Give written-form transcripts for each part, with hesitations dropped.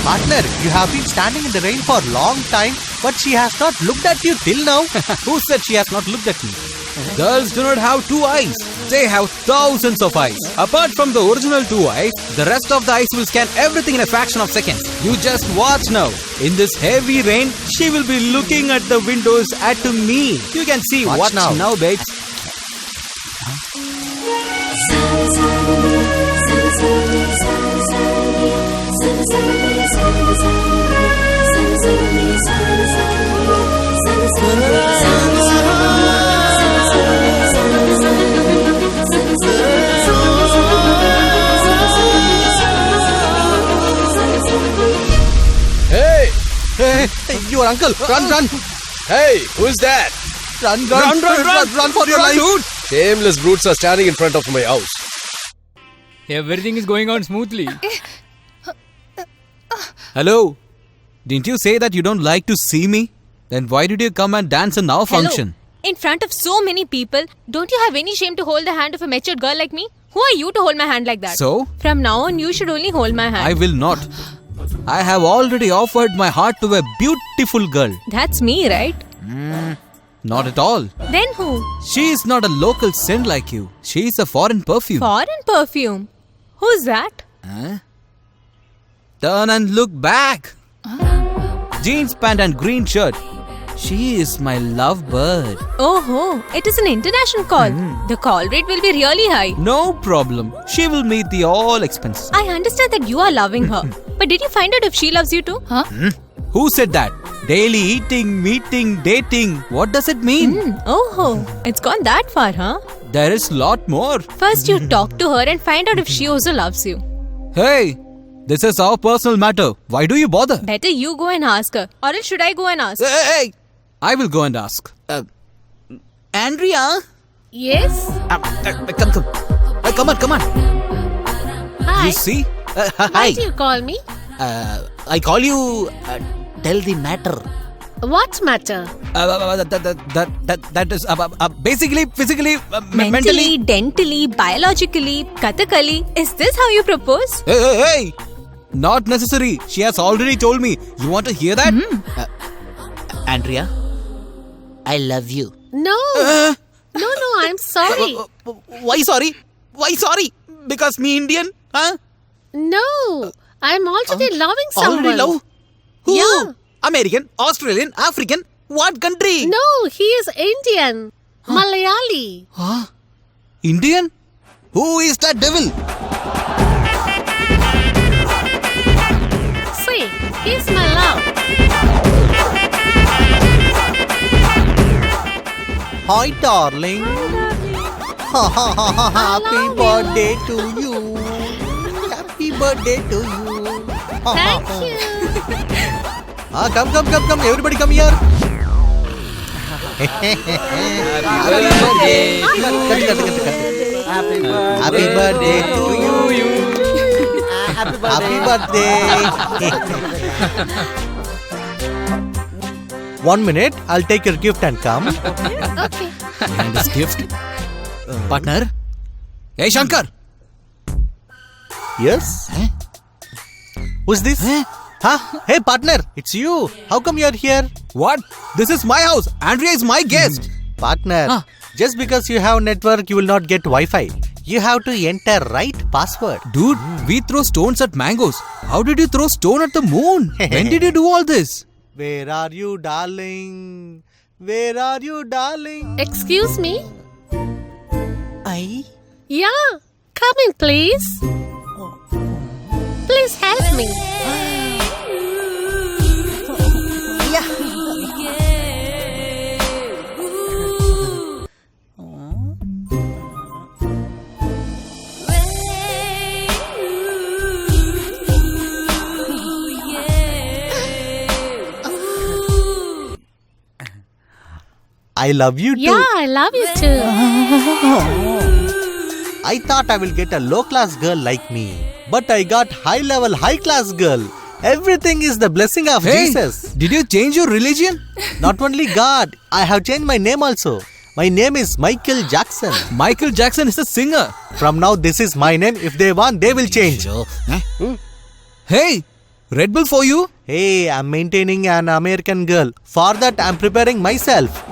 Partner, you have been standing in the rain for a long time, but she has not looked at you till now. Who said she has not looked at me? Girls do not have two eyes. They have thousands of eyes. Apart from the original two eyes, the rest of the eyes will scan everything in a fraction of seconds. You just watch now. In this heavy rain, she will be looking at the windows at me. You can see Watch what now. babes. Hey! Hey, your uncle, run! Hey! Who's that? Run for your life! Dude. Shameless brutes are standing in front of my house. Everything is going on smoothly. Hello? Didn't you say that you don't like to see me? Then why did you come and dance in our function? In front of so many people, don't you have any shame to hold the hand of a matured girl like me? Who are you to hold my hand like that? So? From now on, you should only hold my hand. I will not. I have already offered my heart to a beautiful girl. That's me, right? Not at all. Then who? She is not a local scent like you. She is a foreign perfume. Foreign perfume. Who's that? Turn and look back. Jeans pant and green shirt. She is my lovebird. Oh, it is an international call. The call rate will be really high. No problem. She will meet the all expenses. I understand that you are loving her. But did you find out if she loves you too? Who said that? Daily eating, meeting, dating. What does it mean? It's gone that far, huh? There is lot more. First you talk to her and find out if she also loves you. Hey, this is our personal matter. Why do you bother? Better you go and ask her. Or else should I go and ask? Hey, I will go and ask. Andrea? Yes? Come on. Hi. You see? Why Hi. do you call me? I call you. Tell the matter. What matter? That is basically, physically, Mentally, dentally, biologically, kathakali. Is this how you propose? Hey! Not necessary. She has already told me. You want to hear that? Andrea, I love you. No. No, I'm sorry. Why sorry? Because me Indian? Huh? No. I'm already loving someone. Already love? Who? Yeah. American, Australian, African? What country? No, he is Indian. Malayali. Huh? Indian? Who is that devil? See, he's my love. Hi, darling. Happy birthday to you. Happy birthday to you. Thank you. Come. Everybody come here. Happy birthday to you. Happy birthday. 1 minute, I'll take your gift and come. Okay. And this gift? Partner? Hey, Shankar! Yes? Huh? Who's this? Huh? Hey, partner, it's you. How come you're here? What? This is my house. Andrea is my guest. Partner, just because you have network, you will not get Wi-Fi. You have to enter right password. Dude, we throw stones at mangoes. How did you throw stone at the moon? When did you do all this? Where are you, darling? Where are you, darling? Excuse me? I? Yeah. Come in, please. Please help me. I love you too. Yeah, I love you too. I thought I will get a low-class girl like me. But I got high-level, high-class girl. Everything is the blessing of Jesus. Did you change your religion? Not only God, I have changed my name also. My name is Michael Jackson. Michael Jackson is a singer. From now, this is my name. If they want, they will change. Hey, Red Bull for you? Hey, I'm maintaining an American girl. For that, I'm preparing myself.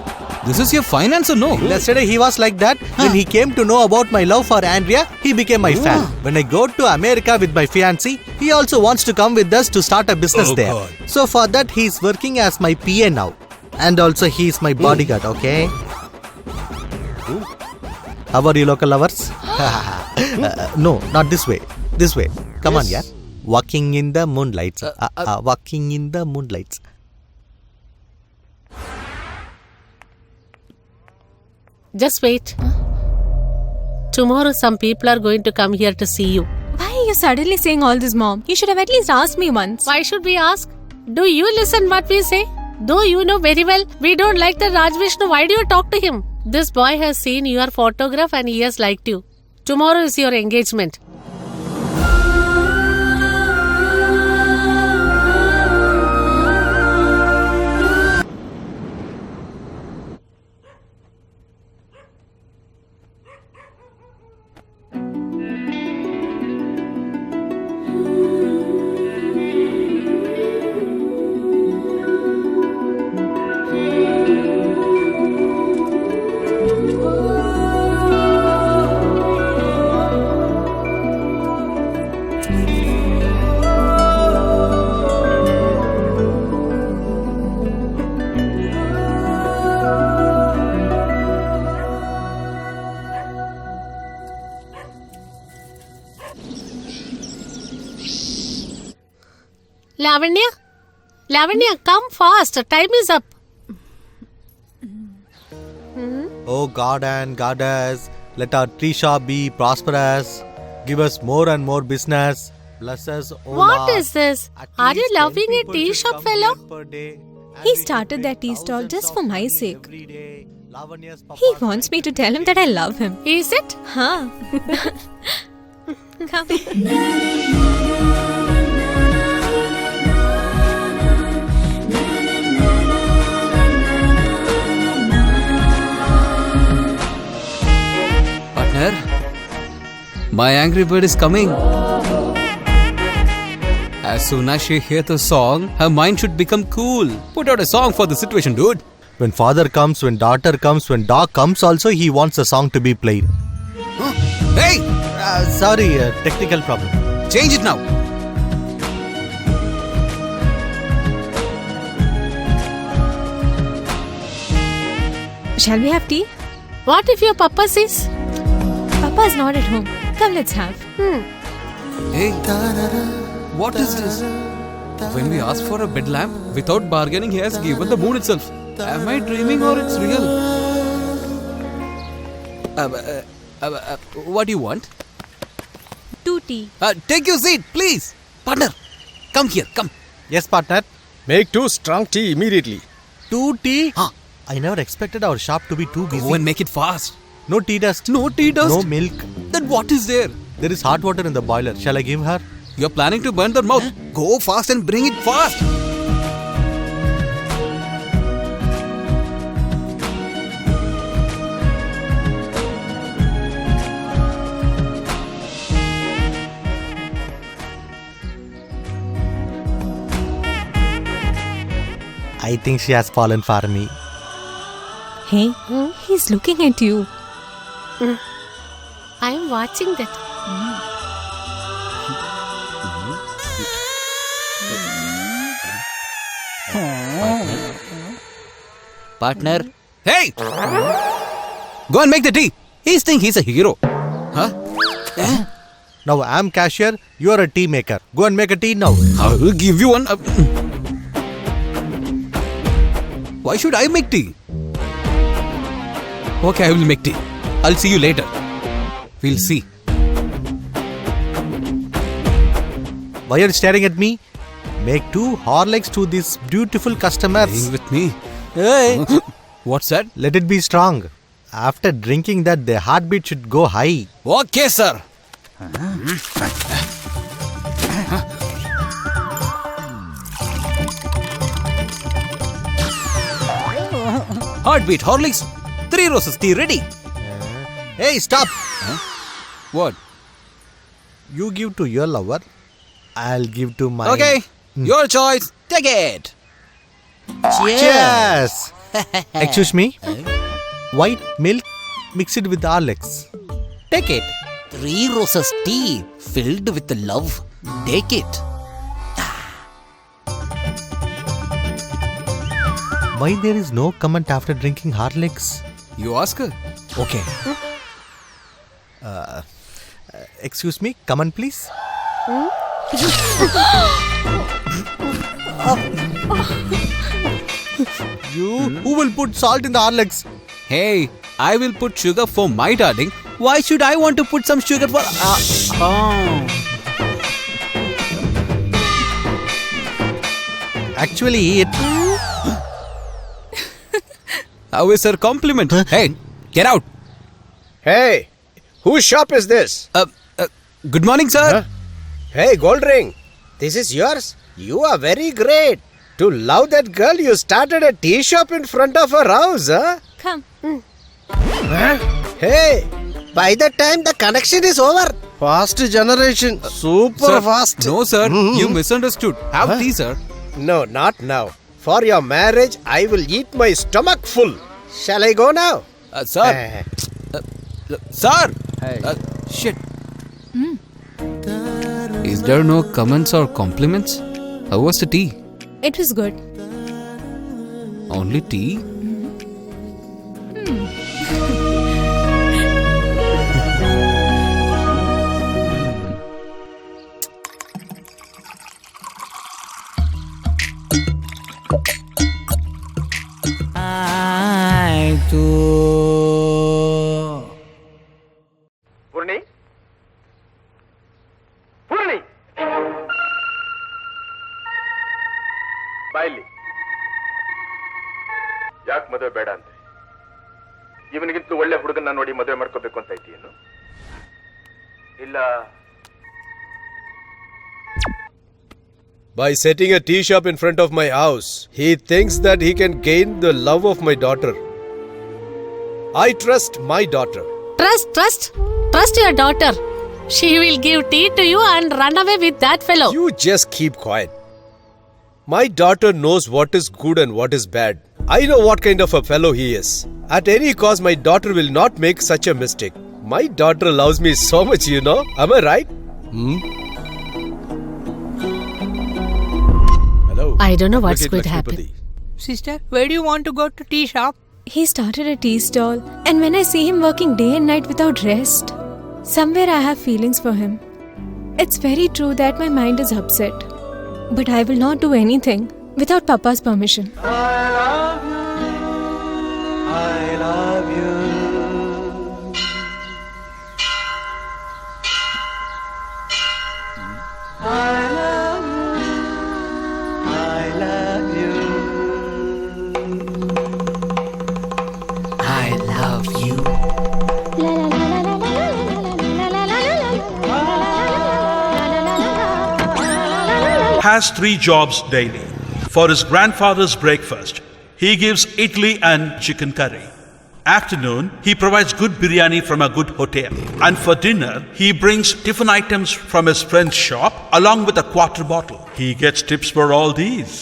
This is your finance or no? Yesterday he was like that. When he came to know about my love for Andrea, he became my fan. When I go to America with my fiancée, he also wants to come with us to start a business there. God. So for that, he's working as my PA now. And also he's my bodyguard, okay? How are you, local lovers? No, not this way. This way. Come on, yeah. Walking in the moonlights. Walking in the moonlights. Just wait. Tomorrow some people are going to come here to see you. Why are you suddenly saying all this, Mom? You should have at least asked me once. Why should we ask? Do you listen what we say? Though you know very well we don't like the Raj Vishnu, why do you talk to him? This boy has seen your photograph and he has liked you. Tomorrow is your engagement. Lavanya, come fast. Time is up. Oh God and Goddess, let our tree shop be prosperous. Give us more and more business. Bless us, oh What Lord. is this? At Are you least 10 loving a people tea should shop come fellow? here per day. And He we started should that tea make stall thousands just of for my pounds sake. every day. Lavanya's papa He wants me to tell him that I love him. Is it? Huh? Come. Partner, my angry bird is coming. As soon as she hears the song, her mind should become cool. Put out a song for the situation, dude. When father comes, when daughter comes, when dog comes also, he wants the song to be played. Hey! Sorry, technical problem. Change it now. Shall we have tea? What if your papa says? Papa's not at home. Come, let's have. Hey, what is this? When we asked for a bed lamp, without bargaining, he has given the moon itself. Am I dreaming or it's real? What do you want? 2 tea. Take your seat, please. Partner, come here, come. Yes, partner. Make 2 strong tea immediately. 2 tea? Huh. I never expected our shop to be too busy. Go and make it fast. No tea dust. No tea dust? No milk. Then what is there? There is hot water in the boiler. Shall I give her? You're planning to burn their mouth. Go fast and bring it fast. I think she has fallen for me. Hey, he's looking at you. I am watching that. Partner. Hey! Go and make the tea. He thinks he's a hero. Huh? Now I'm cashier, you are a tea maker. Go and make a tea now. I will give you one. Why should I make tea? Okay, I will make tea. I'll see you later. We'll see. Why are you staring at me? Make 2 Horlicks to these beautiful customers. Playing with me. Hey, What's that? let it be strong. After drinking that, their heartbeat should go high. Okay, sir. Heartbeat, Horlicks, 3 roses tea ready. Hey, stop! What? You give to your lover, I'll give to my... Okay, Your choice. Take it. Cheers. Excuse me. White milk mixed with Horlicks. Take it. 3 roses tea filled with love. Take it. Why there is no comment after drinking Horlicks? You ask her. Okay. Excuse me, come on please. Who will put salt in the Horlicks? Hey, I will put sugar for my darling. Why should I want to put some sugar for... Actually, it... How is her compliment? Hey, get out. Hey, whose shop is this? Good morning, sir. Huh? Hey, gold ring. This is yours? You are very great. To love that girl, you started a tea shop in front of her house, huh? Come. Huh? Hey, by the time the connection is over. Fast generation. Super Sir, fast. No, sir. You misunderstood. Have tea, sir. No, not now. For your marriage, I will eat my stomach full. Shall I go now? Sir. Sir. Shit. Is there no comments or compliments? How was the tea? It was good. Only tea? Purni? Purni! ಬಾಯಲ್ಲಿ ಯಾಕೆ ಮದುವೆ ಬೇಡ ಅಂತೆ? ಇವನಿಗಿಂತಲೂ ಒಳ್ಳೆ ಹುಡುಗನ್ನ ನೋಡಿ ಮದುವೆ ಮಾಡ್ಕೋಬೇಕು ಅಂತ ಇದ್ದೀಯೇನು? ಇಲ್ಲ By setting a tea shop in front of my house, he thinks that he can gain the love of my daughter. I trust my daughter. Trust your daughter. She will give tea to you and run away with that fellow. You just keep quiet. My daughter knows what is good and what is bad. I know what kind of a fellow he is. At any cost, my daughter will not make such a mistake. My daughter loves me so much, you know. Am I right? Hello. I don't know what's Look at going to happen. Lakshmipati. Sister, where do you want to go to tea shop? He started a tea stall, and when I see him working day and night without rest, somewhere I have feelings for him. It's very true that my mind is upset, but I will not do anything without Papa's permission. Has 3 jobs daily. For his grandfather's breakfast, he gives idli and chicken curry. Afternoon, he provides good biryani from a good hotel. And for dinner, he brings tiffin items from his friend's shop along with a quarter bottle. He gets tips for all these.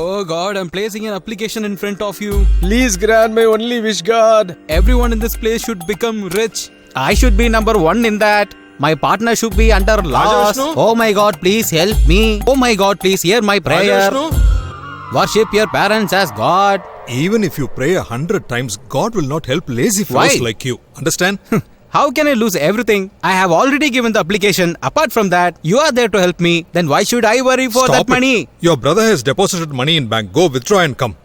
Oh God, I'm placing an application in front of you. Please grant my only wish, God. Everyone in this place should become rich. I should be number 1 in that. My partner should be under loss. Rajavishnu? Oh my God, please help me. Oh my God, please hear my prayer. Rajavishnu? Worship your parents as God. Even if you pray 100 times, God will not help lazy Why? fellows like you. Understand? How can I lose everything? I have already given the application. Apart from that, you are there to help me. Then why should I worry for Stop that money? it. Your brother has deposited money in bank. Go withdraw and come.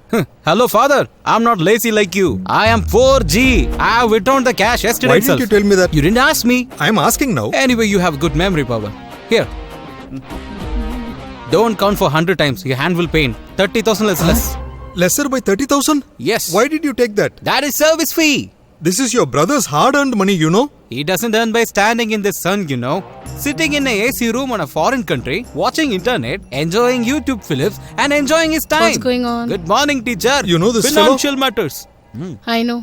Hello, father. I'm not lazy like you. I am 4G. I have withdrawn the cash yesterday Why itself. didn't you tell me that? You didn't ask me. I am asking now. Anyway, you have good memory power. Here. Don't count for 100 times. Your hand will pain. 30,000 is less. Lesser by 30,000? Yes. Why did you take that? That is service fee. This is your brother's hard-earned money, you know. He doesn't earn by standing in the sun, you know. Sitting in a AC room on a foreign country, watching internet, enjoying YouTube films, and enjoying his time. What's going on? Good morning, teacher. You know this Financial matters. I know.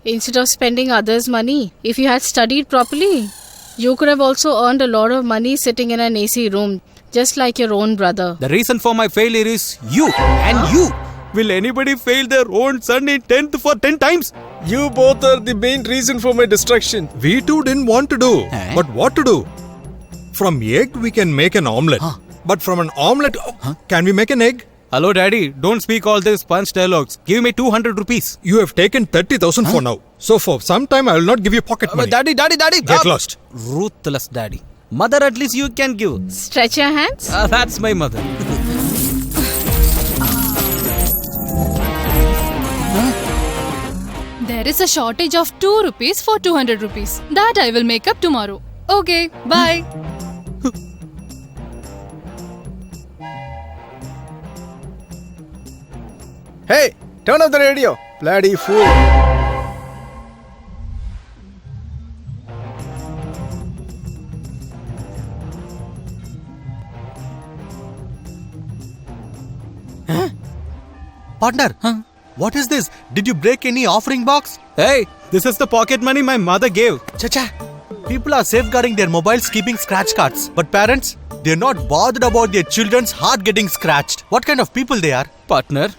Instead of spending others' money, if you had studied properly, you could have also earned a lot of money sitting in an AC room. just like your own brother. The reason for my failure is you and you. Will anybody fail their own son in 10th for 10 times? You both are the main reason for my destruction. We too didn't want to do. But what to do? From egg we can make an omelette. But from an omelette, can we make an egg? Hello, Daddy. Don't speak all these punch dialogues. Give me 200 rupees. You have taken 30,000 for now. So for some time I will not give you pocket money. Daddy. Get lost. Ruthless Daddy. Mother, at least you can give. Stretch your hands. That's my mother. There is a shortage of 2 rupees for 200 rupees. That I will make up tomorrow. Okay, bye. Hey, turn off the radio. Bloody fool. Partner, what is this? Did you break any offering box? Hey, this is the pocket money my mother gave. Chacha, people are safeguarding their mobiles keeping scratch cards. But parents, they're not bothered about their children's heart getting scratched. What kind of people they are? Partner,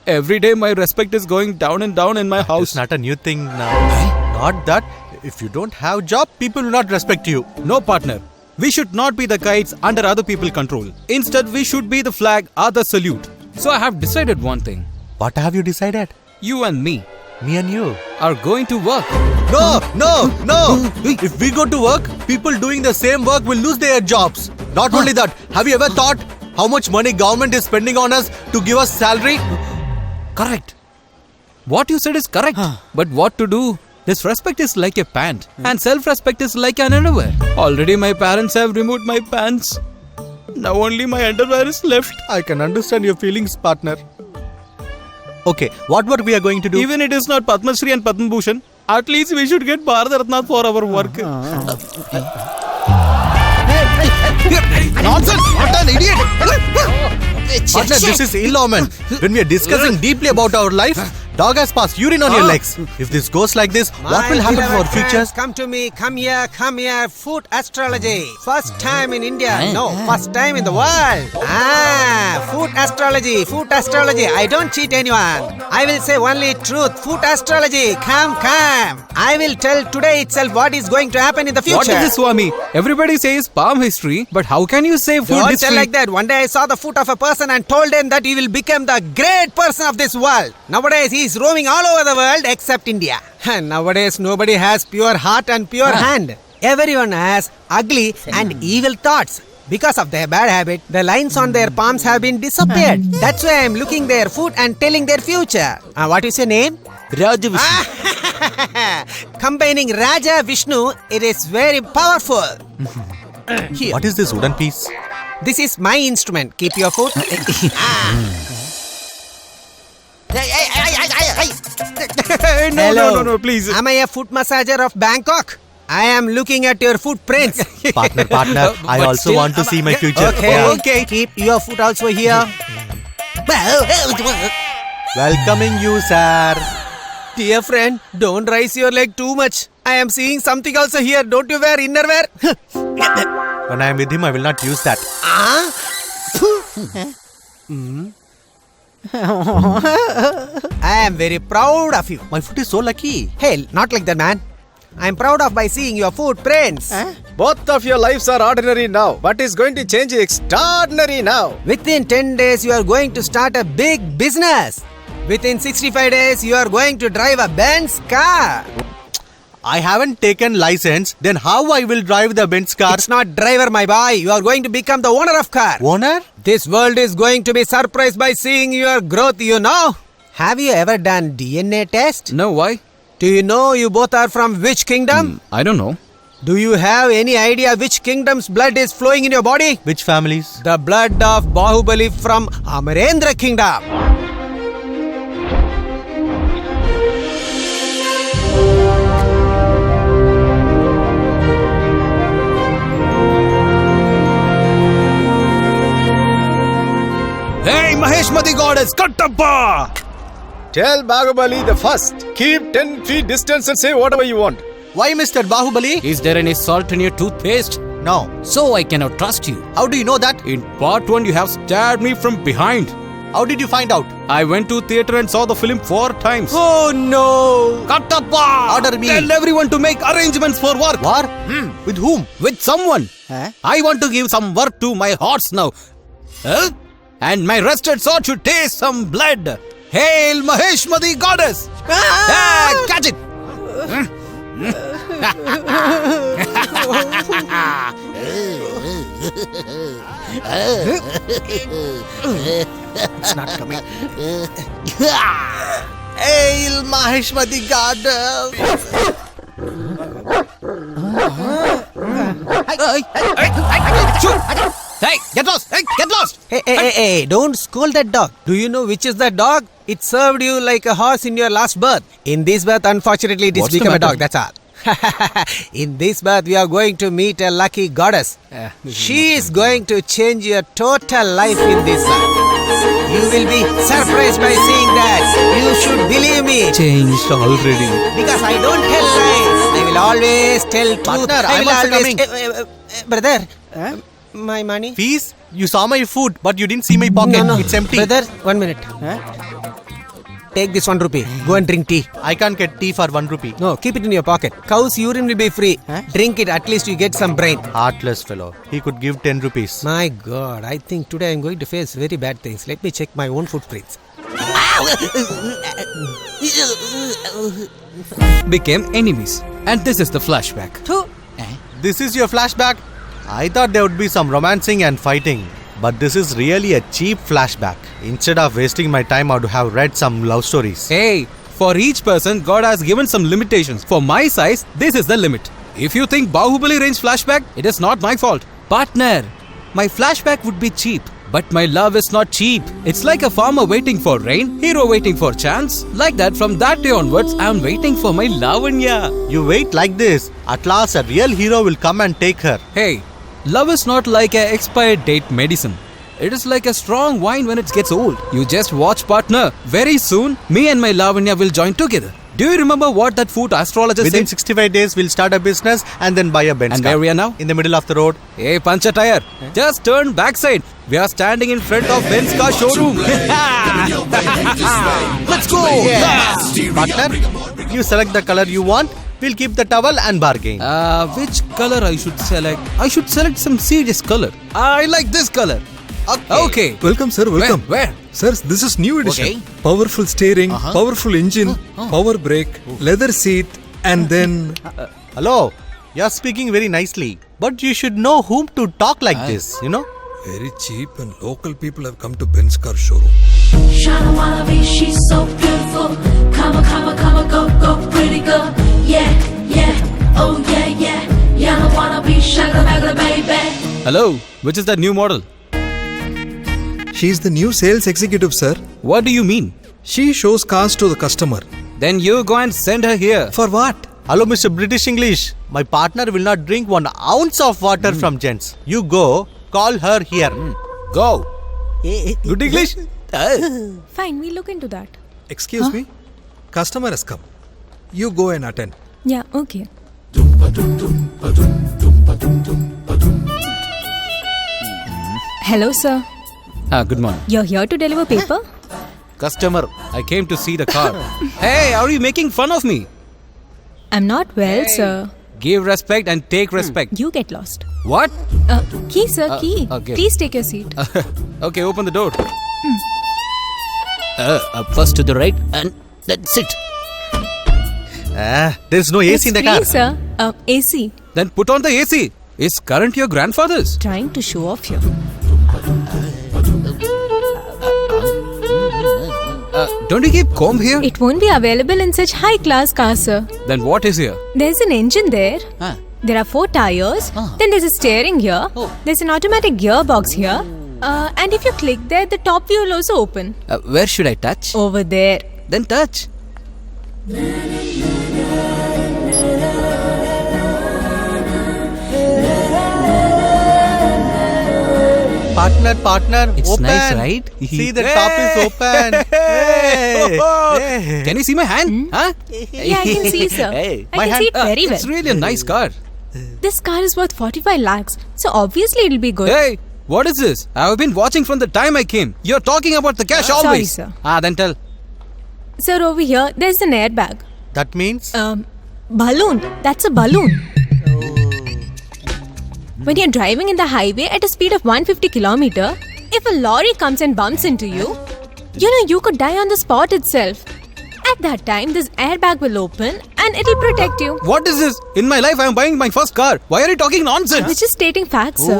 every day my respect is going down and down in my house. It's not a new thing now. Not that. If you don't have job, people will not respect you. No, partner. We should not be the kites under other people's control. Instead, we should be the flag others salute. So I have decided one thing. What have you decided? You and me Me and you are going to work. No. If we go to work, people doing the same work will lose their jobs. Not only that, have you ever thought how much money government is spending on us to give us salary? Correct. What you said is correct. But what to do? This respect is like a pant and self-respect is like an underwear. Already my parents have removed my pants. Now only my underwear is left. I can understand your feelings, partner. Okay, what work we are going to do? Even it is not Padma Shri and Padma Bhushan, at least we should get Bharat Ratna for our work. Nonsense! What an idiot! Partner, this is ill omen. When we are discussing deeply about our life, dog has passed urine on your legs. If this goes like this, what will happen to our futures? Come to me, come here. Food astrology. First time in India. No, first time in the world. Food astrology. I don't cheat anyone. I will say only truth. Food astrology. Come. I will tell today itself what is going to happen in the future. What is this, Swami? Everybody says palm history, but how can you say food Don't history? tell like that. One day I saw the foot of a person and told him that he will become the great person of this world. Nowadays he is roaming all over the world except India. Nowadays nobody has pure heart and pure hand. Everyone has ugly and evil thoughts. Because of their bad habit, the lines on their palms have been disappeared. That's why I am looking their food and telling their future. What is your name? Raja Vishnu. Combining Raja Vishnu, it is very powerful. Here. What is this wooden piece? This is my instrument. Keep your foot. No, please. Am I a foot massager of Bangkok? I am looking at your footprints. Partner, I also want to see my future. Okay. Keep your foot also here. Welcoming you, sir. Dear friend, don't raise your leg too much. I am seeing something also here. Don't you wear innerwear? When I am with him, I will not use that. I am very proud of you. My foot is so lucky. Hey, not like that, man. I am proud of by seeing your footprints. Both of your lives are ordinary now. What is going to change is extraordinary now. Within 10 days, you are going to start a big business. Within 65 days, you are going to drive a Benz car. I haven't taken license. Then how I will drive the Benz car? It's not driver, my boy. You are going to become the owner of car. Owner? This world is going to be surprised by seeing your growth, you know. Have you ever done DNA test? No, why? Do you know you both are from which kingdom? I don't know. Do you have any idea which kingdom's blood is flowing in your body? Which families? The blood of Bahubali from Amarendra kingdom. Hey, Maheshmati goddess, Kattappa! Tell Bahubali the first. Keep 10 feet distance and say whatever you want. Why, Mr. Bahubali? Is there any salt in your toothpaste? No. So I cannot trust you. How do you know that? In part 1, you have stabbed me from behind. How did you find out? I went to theatre and saw the film 4 times. Oh no! Kattappa! Order me. Tell everyone to make arrangements for work. War? With whom? With someone. I want to give some work to my horse now. And my rusted sword should taste some blood. Hail Maheshmati goddess! Catch it! It's not coming. Hail Maheshmati goddess! Hey, get lost! Hey, get lost! Hey, don't scold that dog. Do you know which is that dog? It served you like a horse in your last birth. In this birth, unfortunately, it has What's the become a matter? dog, that's all. In this birth, we are going to meet a lucky goddess. She is going to change your total life in this birth. You will be surprised by seeing that. You should believe me. Changed already. Because I don't tell lies. I will always tell truth. Partner, I I'm will also always... coming. Brother, my money? Fees? You saw my food, but you didn't see my pocket. No. It's empty. Brother, 1 minute. Take this 1 rupee. Go and drink tea. I can't get tea for 1 rupee. No, keep it in your pocket. Cow's urine will be free. Drink it, at least you get some brain. Heartless fellow. He could give 10 rupees. My God, I think today I'm going to face very bad things. Let me check my own footprints. Became enemies. And this is the flashback. This is your flashback? I thought there would be some romancing and fighting. But this is really a cheap flashback. Instead of wasting my time, I would have read some love stories. Hey, for each person, God has given some limitations. For my size, this is the limit. If you think Bahubali range flashback, it is not my fault. Partner, my flashback would be cheap. But my love is not cheap. It's like a farmer waiting for rain, hero waiting for chance. Like that, from that day onwards, I'm waiting for my Lavanya. You wait like this. At last, a real hero will come and take her. Hey, love is not like an expired date medicine. It is like a strong wine when it gets old. You just watch, partner. Very soon, me and my Lavanya will join together. Do you remember what that food astrologer Within said? 65 days, we'll start a business and then buy a Benz And car. where we are now? In the middle of the road. Hey, Pancha Tire, just turn backside. We are standing in front of Benz car showroom. Let's go! Partner, you select the color you want. We'll keep the towel and bargain. Which color I should select? I should select some serious color. I like this color. Okay. Welcome, sir. Welcome. Where? Sir, this is new edition. Okay. Powerful steering, powerful engine, power brake, leather seat, and then... Hello. You're speaking very nicely. But you should know whom to talk like this, you know? Very cheap and local people have come to Benz car showroom. Shana wanna be, she's so beautiful. Come on, go, pretty girl. Yeah, oh yeah. Yana wanna be shaka magla baby. Hello, which is the new model? She's the new sales executive, sir. What do you mean? She shows cars to the customer. Then you go and send her here. For what? Hello, Mr. British English. My partner will not drink 1 ounce of water from gents. You go, call her here. Go. Good English? Fine, we'll look into that. Excuse me? Customer has come. You go and attend. Yeah, okay. Hello, sir. Good morning. You're here to deliver paper? Customer, I came to see the car. Hey, are you making fun of me? I'm not well, sir. Give respect and take respect. You get lost. What? Key, sir, key. Okay. Please take your seat. Okay, open the door. First to the right and then sit. There's no AC in the car. Free, sir. AC. Then put on the AC. Is current your grandfather's? Trying to show off here. Don't you keep comb here? It won't be available in such high-class cars, sir. Then what is here? There's an engine there. There are 4 tires. Then there's a steering here. There's an automatic gearbox here. And if you click there, the top view will also open. Where should I touch? Over there. Then touch. Partner, It's open. nice, right? See, the top is open. Hey. Can you see my hand? Huh? Yeah, I can see, sir. Hey. I can see it very well. It's really a nice car. This car is worth 45 lakhs, so obviously it'll be good. Hey, what is this? I have been watching from the time I came. You're talking about the cash always. Sorry, sir. Then tell. Sir, over here, there's an airbag. That means? Balloon. That's a balloon. When you're driving in the highway at a speed of 150 kilometer, if a lorry comes and bumps into you, you could die on the spot itself. At that time, this airbag will open and it'll protect you. What is this? In my life, I am buying my first car. Why are you talking nonsense? We're just stating facts, sir.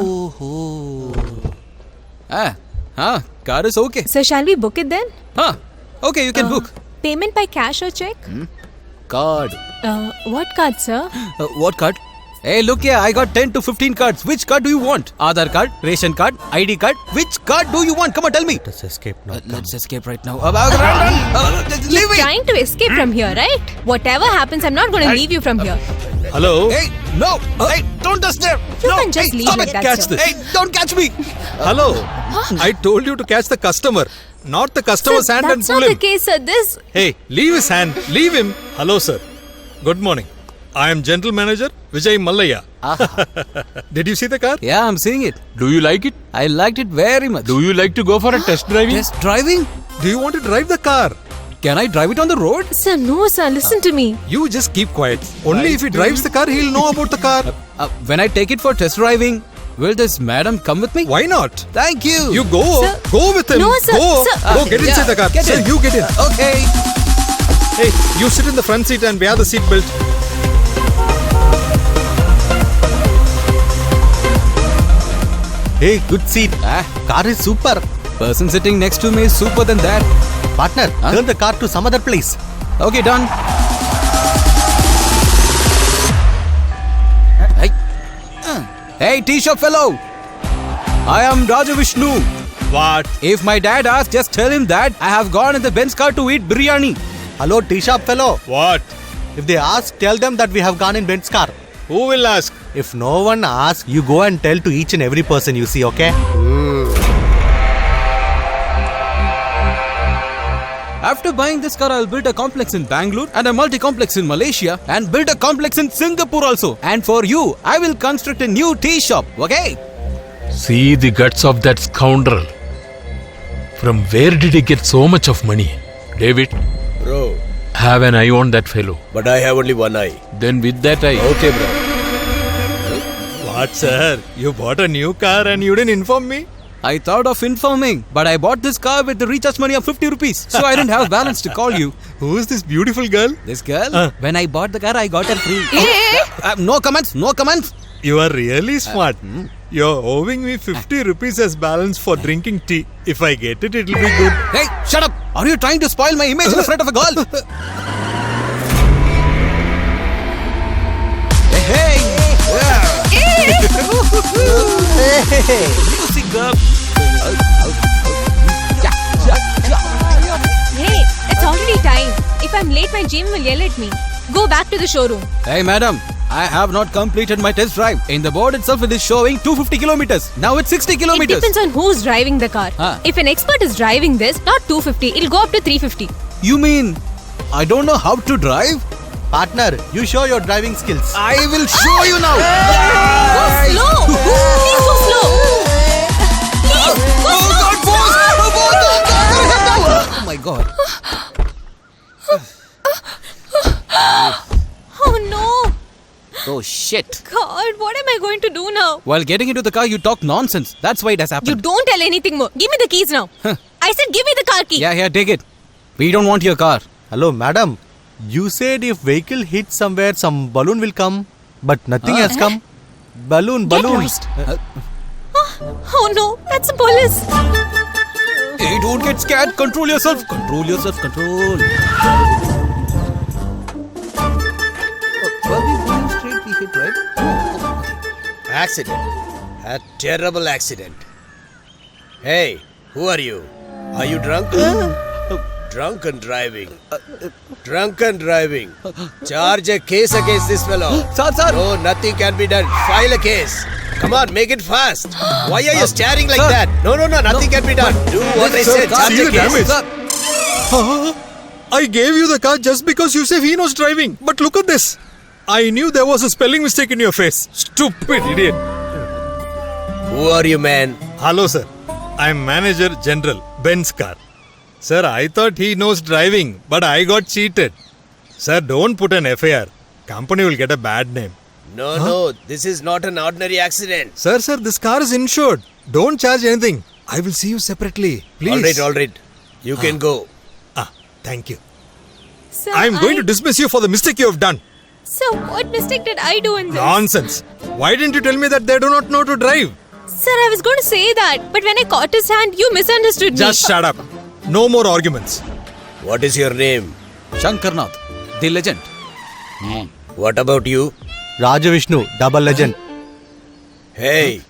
Car is okay. So shall we book it then? Okay, you can book. Payment by cash or check? Card. What card, sir? What card? Hey, look here, I got 10 to 15 cards. Which card do you want? Aadhaar card, ration card, ID card. Which card do you want? Come on, tell me. Let's escape now. Let's escape right now. Leave You're me. trying to escape from here, right? Whatever happens, I'm not going to leave you from here. Hello? Hey, no. Hey, don't touch them. You No, can just leave stop like it. that, Catch sir. this. Hey, don't catch me. Hello. I told you to catch the customer, not the customer's Sir, hand and that's pull not him. the case, sir. This... Hey, leave his hand. Leave him. Hello, sir. Good morning. I am General Manager Vijay Mallayya. Did you see the car? Yeah, I'm seeing it. Do you like it? I liked it very much. Do you like to go for a test driving? Test driving? Do you want to drive the car? Can I drive it on the road? Sir, no, sir. Listen to me. You just keep quiet. Only if he drives the car, he'll know about the car. When I take it for test driving, will this madam come with me? Why not? Thank you. You go. Sir. Go with him. No, sir. Go. Sir. Go, get inside the car. Get Sir, in. you get in. Okay. Hey, you sit in the front seat and wear the seat belt. Hey, good seat. Car is super. Person sitting next to me is super than that. Partner, turn the car to some other place. Okay, done. Hey, tea shop fellow. I am Raja Vishnu. What? If my dad asks, just tell him that I have gone in the Benz car to eat biryani. Hello, tea shop fellow. What? If they ask, tell them that we have gone in Ben's car. Who will ask? If no one asks, you go and tell to each and every person you see, okay? After buying this car, I'll build a complex in Bangalore and a multi-complex in Malaysia and build a complex in Singapore also. And for you, I will construct a new tea shop, okay? See the guts of that scoundrel. From where did he get so much of money? David, Bro, have an eye on that fellow. but I have only one eye. Then with that eye. Okay, bro. What, sir? You bought a new car and you didn't inform me? I thought of informing, but I bought this car with the recharge money of 50 rupees. So I didn't have balance to call you. Who is this beautiful girl? This girl? When I bought the car, I got her free. No comments, no comments. You are really smart. You're owing me 50 rupees as balance for drinking tea. If I get it, it'll be good. Hey, shut up. Are you trying to spoil my image in front of a girl? Hey! Music up. Hey, it's already time. If I'm late, my GM will yell at me. Go back to the showroom. Hey, madam. I have not completed my test drive. In the board itself, it is showing 250 kilometers. Now it's 60 It kilometers. depends on who's driving the car. If an expert is driving this, not 250, it'll go up to 350. You mean I don't know how to drive? Partner, you show your driving skills. I will show you now. Go slow! Please go slow! Please, go slow! Oh my god. Oh no! Oh shit. God, what am I going to do now? While getting into the car, you talk nonsense. That's why it has You happened. don't tell anything more. Give me the keys now. I said give me the car key. Yeah, here, take it. We don't want your car. Hello, madam. You said if vehicle hits somewhere, some balloon will come. But nothing has come. Balloon. Get lost. Oh no, that's the police. Hey, don't get scared. Control yourself. Control yourself. Control. Were we going straight? We hit, right? Accident. A terrible accident. Hey, who are you? Are you drunk? Drunken driving. Drunken driving. Charge a case against this fellow. Sir. No, nothing can be done. File a case. Come on, make it fast. Why are you staring like sir. that? No, nothing can be done. Do what I said. Charge See a the case. damage. I gave you the car just because you say he knows driving. But look at this. I knew there was a spelling mistake in your face. Stupid idiot. Who are you, man? Hello, sir. I'm Manager General, Ben's car. Sir, I thought he knows driving, but I got cheated. Sir, don't put an FIR. Company will get a bad name. No, this is not an ordinary accident. Sir, this car is insured. Don't charge anything. I will see you separately. Please. All right. You can go. Thank you. Sir, I'm going to dismiss you for the mistake you have done. Sir, what mistake did I do in this? Nonsense. Why didn't you tell me that they do not know to drive? Sir, I was going to say that, but when I caught his hand, you misunderstood me. Just shut up. No more arguments. What is your name? Shankarnath, the legend. What about you? Rajavishnu, double legend. Hey,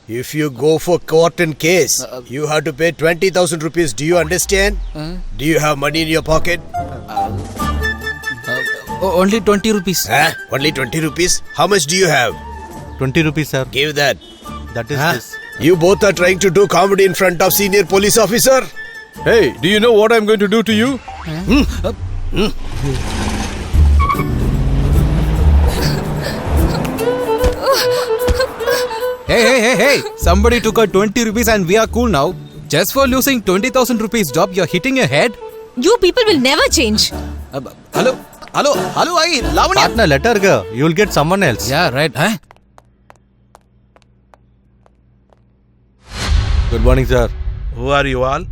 if you go for court and case, you have to pay 20,000 rupees. Do you understand? Do you have money in your pocket? Only 20 rupees. Only 20 rupees? How much do you have? 20 rupees, sir. Give that. That is this. You both are trying to do comedy in front of senior police officer? Hey, do you know what I'm going to do to you? Hey. Somebody took out 20 rupees and we are cool now. Just for losing 20,000 rupees job, you're hitting your head? You people will never change. Hello, Lavanya. Partner, let her go. You'll get someone else. Yeah, right. Good morning, sir. Who are you all?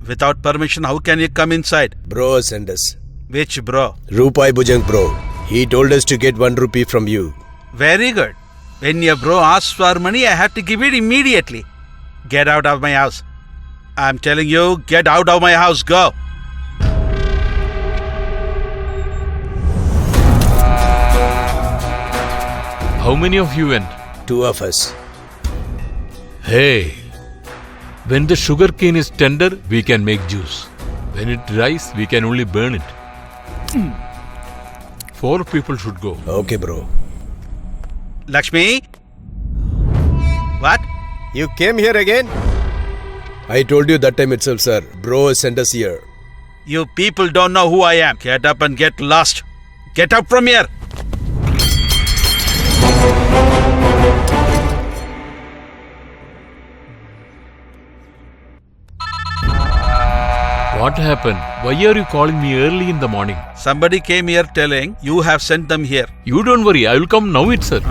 Without permission, how can you come inside? Bro sent us. Which bro? Rupai Bhujang bro. He told us to get 1 rupee from you. Very good. When your bro asks for money, I have to give it immediately. Get out of my house. I'm telling you, get out of my house. Go. How many of you went? 2 of us. Hey, when the sugar cane is tender, we can make juice. When it dries, we can only burn it. 4 people should go. Okay, bro. Lakshmi? What? You came here again? I told you that time itself, sir. Bro sent us here. You people don't know who I am. Get up and get lost. Get up from here. What happened? Why are you calling me early in the morning? Somebody came here telling you have sent them here. You don't worry, I will come now itself.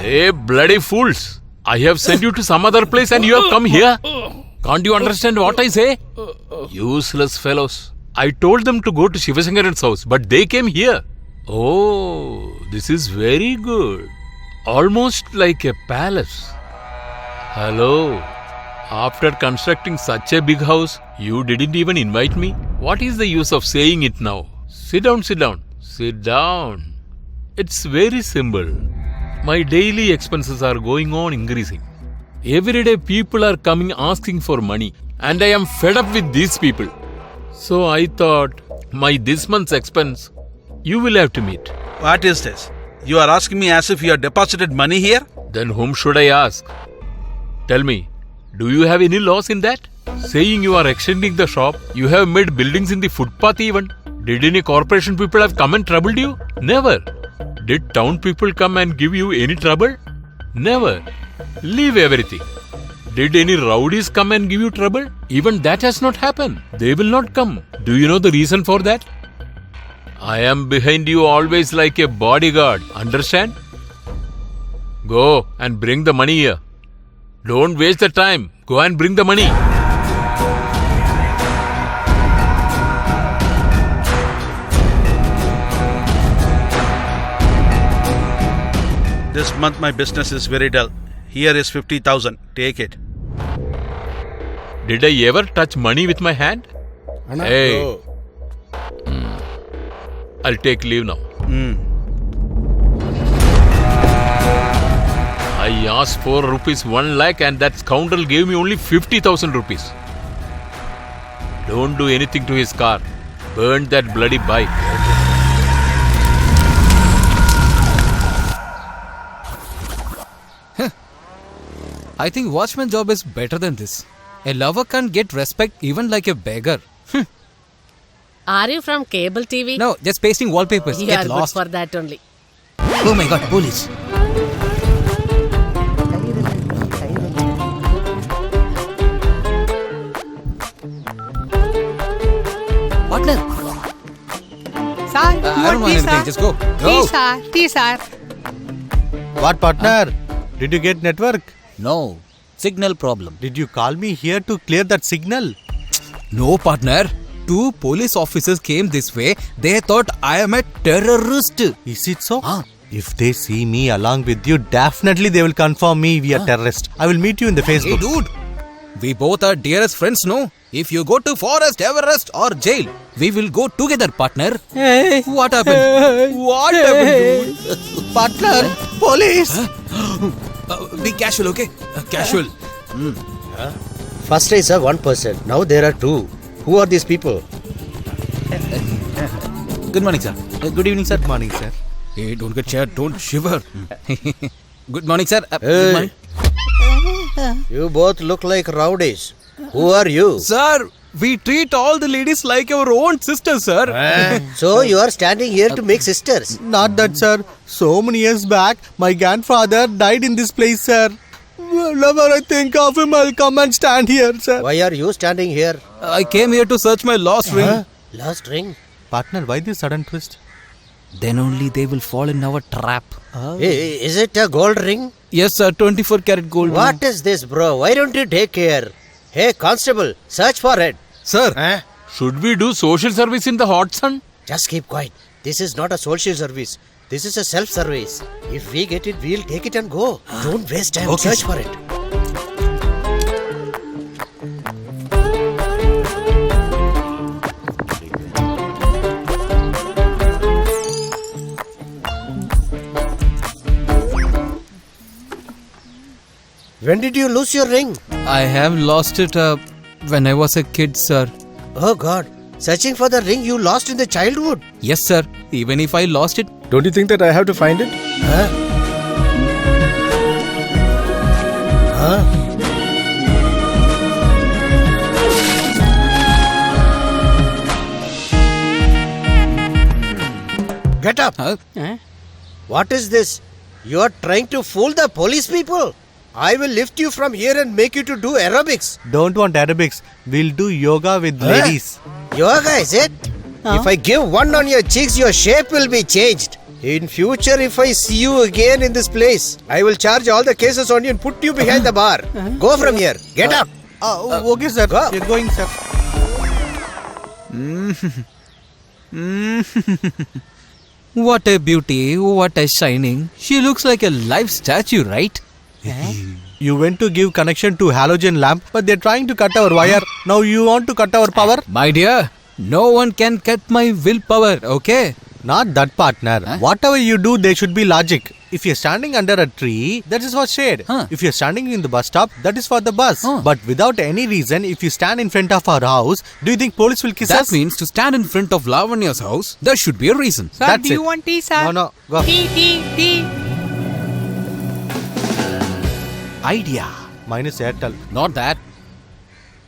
Hey, bloody fools! I have sent you to some other place and you have come here. Can't you understand what I say? Useless fellows. I told them to go to Shivasankaran's house, but they came here. Oh, this is very good. Almost like a palace. Hello. After constructing such a big house, you didn't even invite me? What is the use of saying it now? Sit down. Sit down. It's very simple. My daily expenses are going on increasing. Every day people are coming asking for money, and I am fed up with these people. So I thought, this month's expense, you will have to meet. What is this? You are asking me as if you have deposited money here? Then whom should I ask? Tell me, do you have any loss in that? Saying you are extending the shop, you have made buildings in the footpath even. Did any corporation people have come and troubled you? Never. Did town people come and give you any trouble? Never. Leave everything. Did any rowdies come and give you trouble? Even that has not happened. They will not come. Do you know the reason for that? I am behind you always like a bodyguard. Understand? Go and bring the money here. Don't waste the time. Go and bring the money. This month my business is very dull. Here is 50,000. Take it. Did I ever touch money with my hand? Hey. No. I'll take leave now. I asked for rupees 1 lakh and that scoundrel gave me only 50,000 rupees. Don't do anything to his car. Burn that bloody bike. I think watchman job is better than this. A lover can't get respect even like a beggar. Are you from cable TV? No, just pasting wallpapers. You Get are lost. good for that only. Oh my god, police. Partner. Sir, you I don't want want tea, anything. sir? Just go. Tea, Go. sir. Tea, sir. What, partner? Did you get network? No. Signal problem. Did you call me here to clear that signal? No, partner. 2 police officers came this way. They thought I am a terrorist. Is it so? If they see me along with you, definitely they will confirm me we are terrorist. I will meet you in the Facebook. Hey, dude. We both are dearest friends, no? If you go to forest, Everest or jail, we will go together, partner. Hey. What happened? What happened, dude? Partner, police. Be casual, okay? Casual. First I saw one person, now there are 2. Who are these people? Good morning, sir. Good evening, sir. Good morning, sir. Hey, don't get scared. Don't shiver. Good morning, sir. Good Hey. morning. You both look like rowdies. Who are you? Sir, we treat all the ladies like our own sisters, sir. So you are standing here to make sisters. Not that, sir. So many years back, my grandfather died in this place, sir. Whenever I think of him, I'll come and stand here, sir. Why are you standing here? I came here to search my lost ring. Lost ring? Partner, why this sudden twist? Then only they will fall in our trap. Is it a gold ring? Yes, sir. 24 karat gold. What is this, bro? Why don't you take care? Hey, constable, search for it. Sir. Should we do social service in the hot sun? Just keep quiet. This is not a social service. This is a self-service. If we get it, we'll take it and go. Don't waste time. Okay. Search for it. When did you lose your ring? I have lost it when I was a kid, sir. Oh God. Searching for the ring you lost in the childhood. Yes, sir. Even if I lost it. Don't you think that I have to find it? Get up. What is this? You are trying to fool the police people? I will lift you from here and make you to do aerobics. Don't want aerobics. We'll do yoga with ladies. Yoga, is it? If I give one on your cheeks, your shape will be changed. In future, if I see you again in this place, I will charge all the cases on you and put you behind the bar. Go from here. Get up. Okay, sir. Go. You're going, sir. What a beauty. What a shining. She looks like a live statue, right? You went to give connection to halogen lamp, but they're trying to cut our wire. Now you want to cut our power? My dear, no one can cut my willpower, okay? Not that, partner. Whatever you do, there should be logic. If you're standing under a tree, that is for shade. If you're standing in the bus stop, that is for the bus. But without any reason, if you stand in front of our house, do you think police will kiss us? That means to stand in front of Lavanya's house, there should be a reason. Sir, That's do you it. want tea, sir? No, go. Tea. Idea. Minus Airtel. Not that.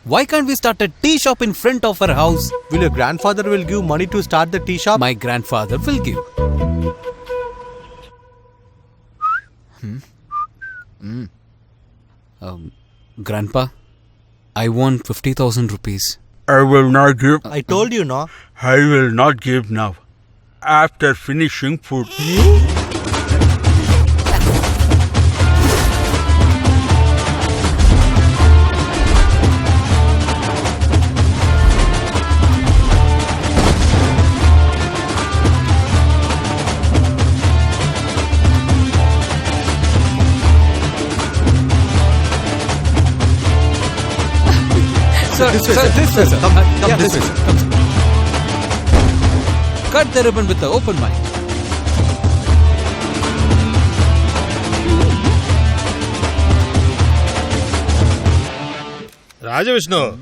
Why can't we start a tea shop in front of our house? Will your grandfather will give money to start the tea shop? My grandfather will give. Grandpa, I want 50,000 rupees. I will not give. I told you, no? I will not give now. After finishing food. Sir, this way, sir. Come this way, sir. Cut the ribbon with the open mic. Rajavishnu.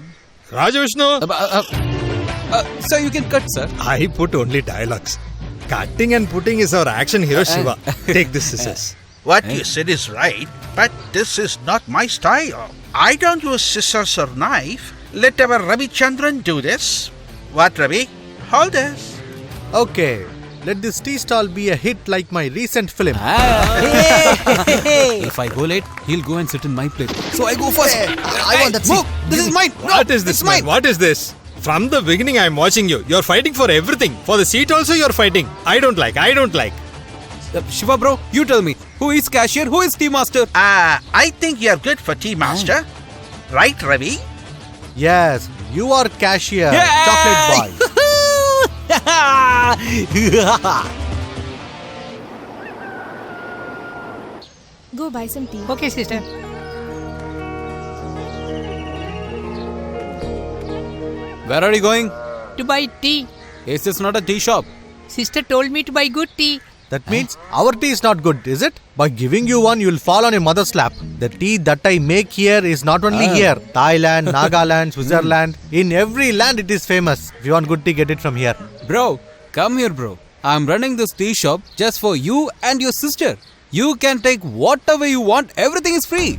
Sir, you can cut, sir. I put only dialogues. Cutting and putting is our action hero Shiva. Take this scissors. What you said is right, but this is not my style. I don't use scissors or knife. Let our Ravi Chandran do this. What, Ravi? Hold this. Okay, let this tea stall be a hit like my recent film. If I go late, he'll go and sit in my place. So I go first. I want that seat. Move! This is mine. What is this, man? What is this? From the beginning, I'm watching you. You're fighting for everything. For the seat also, you're fighting. I don't like. Shiva bro, you tell me. Who is cashier? Who is tea master? I think you're good for tea master. Right, Ravi? Yes, you are cashier, Yay! chocolate boy. Go buy some tea. Okay, sister. Where are you going? To buy tea. Is this not a tea shop? Sister told me to buy good tea. That means our tea is not good, is it? By giving you one, you will fall on your mother's lap. The tea that I make here is not only here. Thailand, Nagaland, Switzerland. In every land it is famous. If you want good tea, get it from here. Bro, come here, bro. I'm running this tea shop just for you and your sister. You can take whatever you want. Everything is free.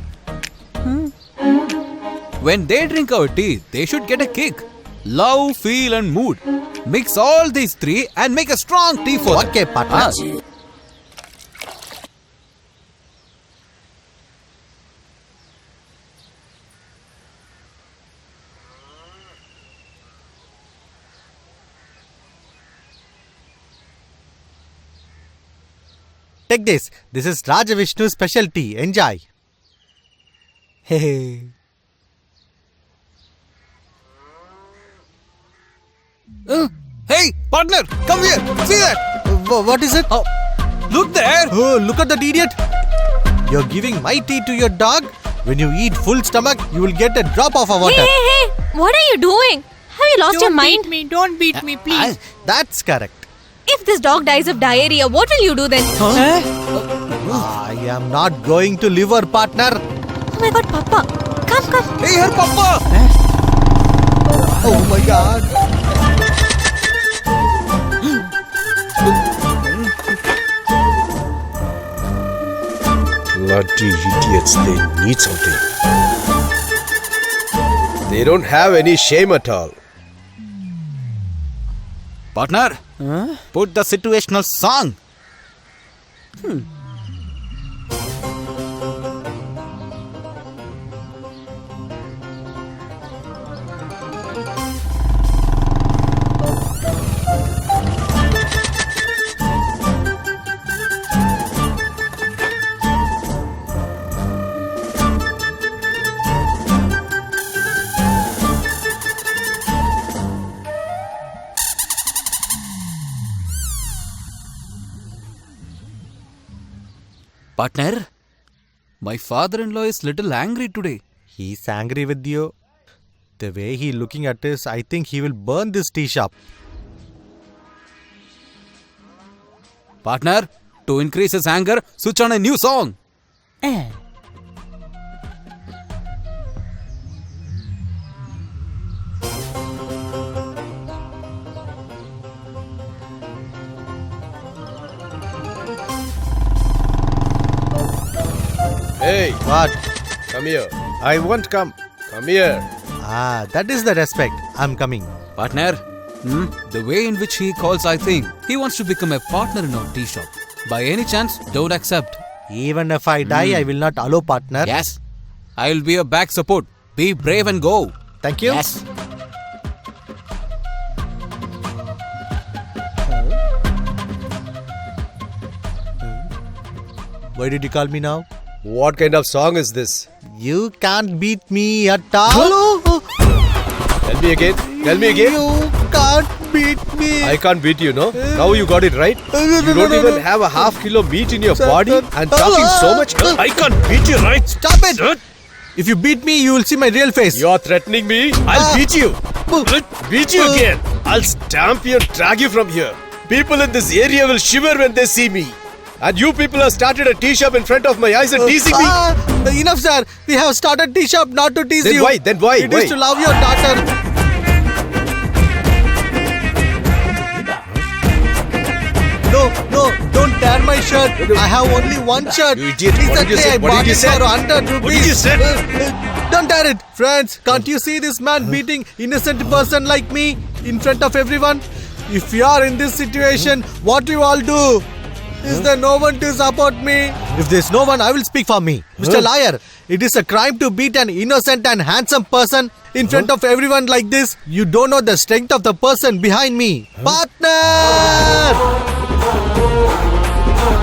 When they drink our tea, they should get a kick. Love, feel and mood. Mix all these three and make a strong tea for them. Okay, partner. Take this. This is Raja Vishnu's special tea. Enjoy. Hey. Hey, partner, come here. See that? What is it? Look there. Oh, look at that idiot. You're giving my tea to your dog? When you eat full stomach, you will get a drop of water. Hey! What are you doing? Have you lost your mind? Don't beat me, please. That's correct. If this dog dies of diarrhea, what will you do then? I am not going to liver, partner. Oh my god, Papa. Come. Hey, here, Papa. Oh my god. Bloody idiots, they need something. They don't have any shame at all. Partner, put the situational song. Partner, my father-in-law is little angry today. He's angry with you. The way he looking at us, I think he will burn this tea shop. Partner, to increase his anger, switch on a new song. Hey, What? come here. I won't come. Come here. That is the respect. I'm coming. Partner, the way in which he calls, I think he wants to become a partner in our tea shop. By any chance, don't accept. Even if I die, I will not allow, partner. Yes, I will be your back support. Be brave and go. Thank you. Yes. Why did you call me now? What kind of song is this? You can't beat me at all. Tell me again. Tell me again. You can't beat me. I can't beat you, no? Now you got it right. You don't even have a half kilo meat in your body and talking so much. I can't beat you, right? Stop it. If you beat me, you will see my real face. You're threatening me? I'll beat you. Beat you again. I'll stamp you and drag you from here. People in this area will shiver when they see me. And you people have started a tea shop in front of my eyes and teasing me. Enough, sir. We have started tea shop not to tease Then you. why? Then why? It is to love your daughter. No, don't dare tear my shirt. I have only one shirt. You idiot. What did you Recently say? I What bought did you it say? for 100 rupees. What did you say? Don't tear it. Friends, can't you see this man beating innocent person like me in front of everyone? If you are in this situation, what you all do? Is there no one to support me? If there's no one, I will speak for me. Mr. Liar, it is a crime to beat an innocent and handsome person in front of everyone like this. You don't know the strength of the person behind me. Partner!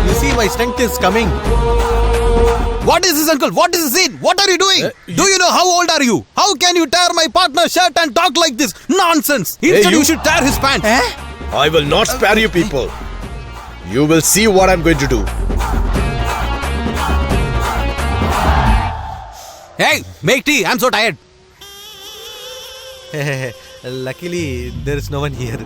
You see, my strength is coming. What is this, uncle? What is this scene? What are you doing? Do you know how old are you? How can you tear my partner's shirt and talk like this? Nonsense! Instead, you should tear his pants. I will not spare you people. You will see what I'm going to do. Hey, make tea. I'm so tired. Luckily, there is no one here.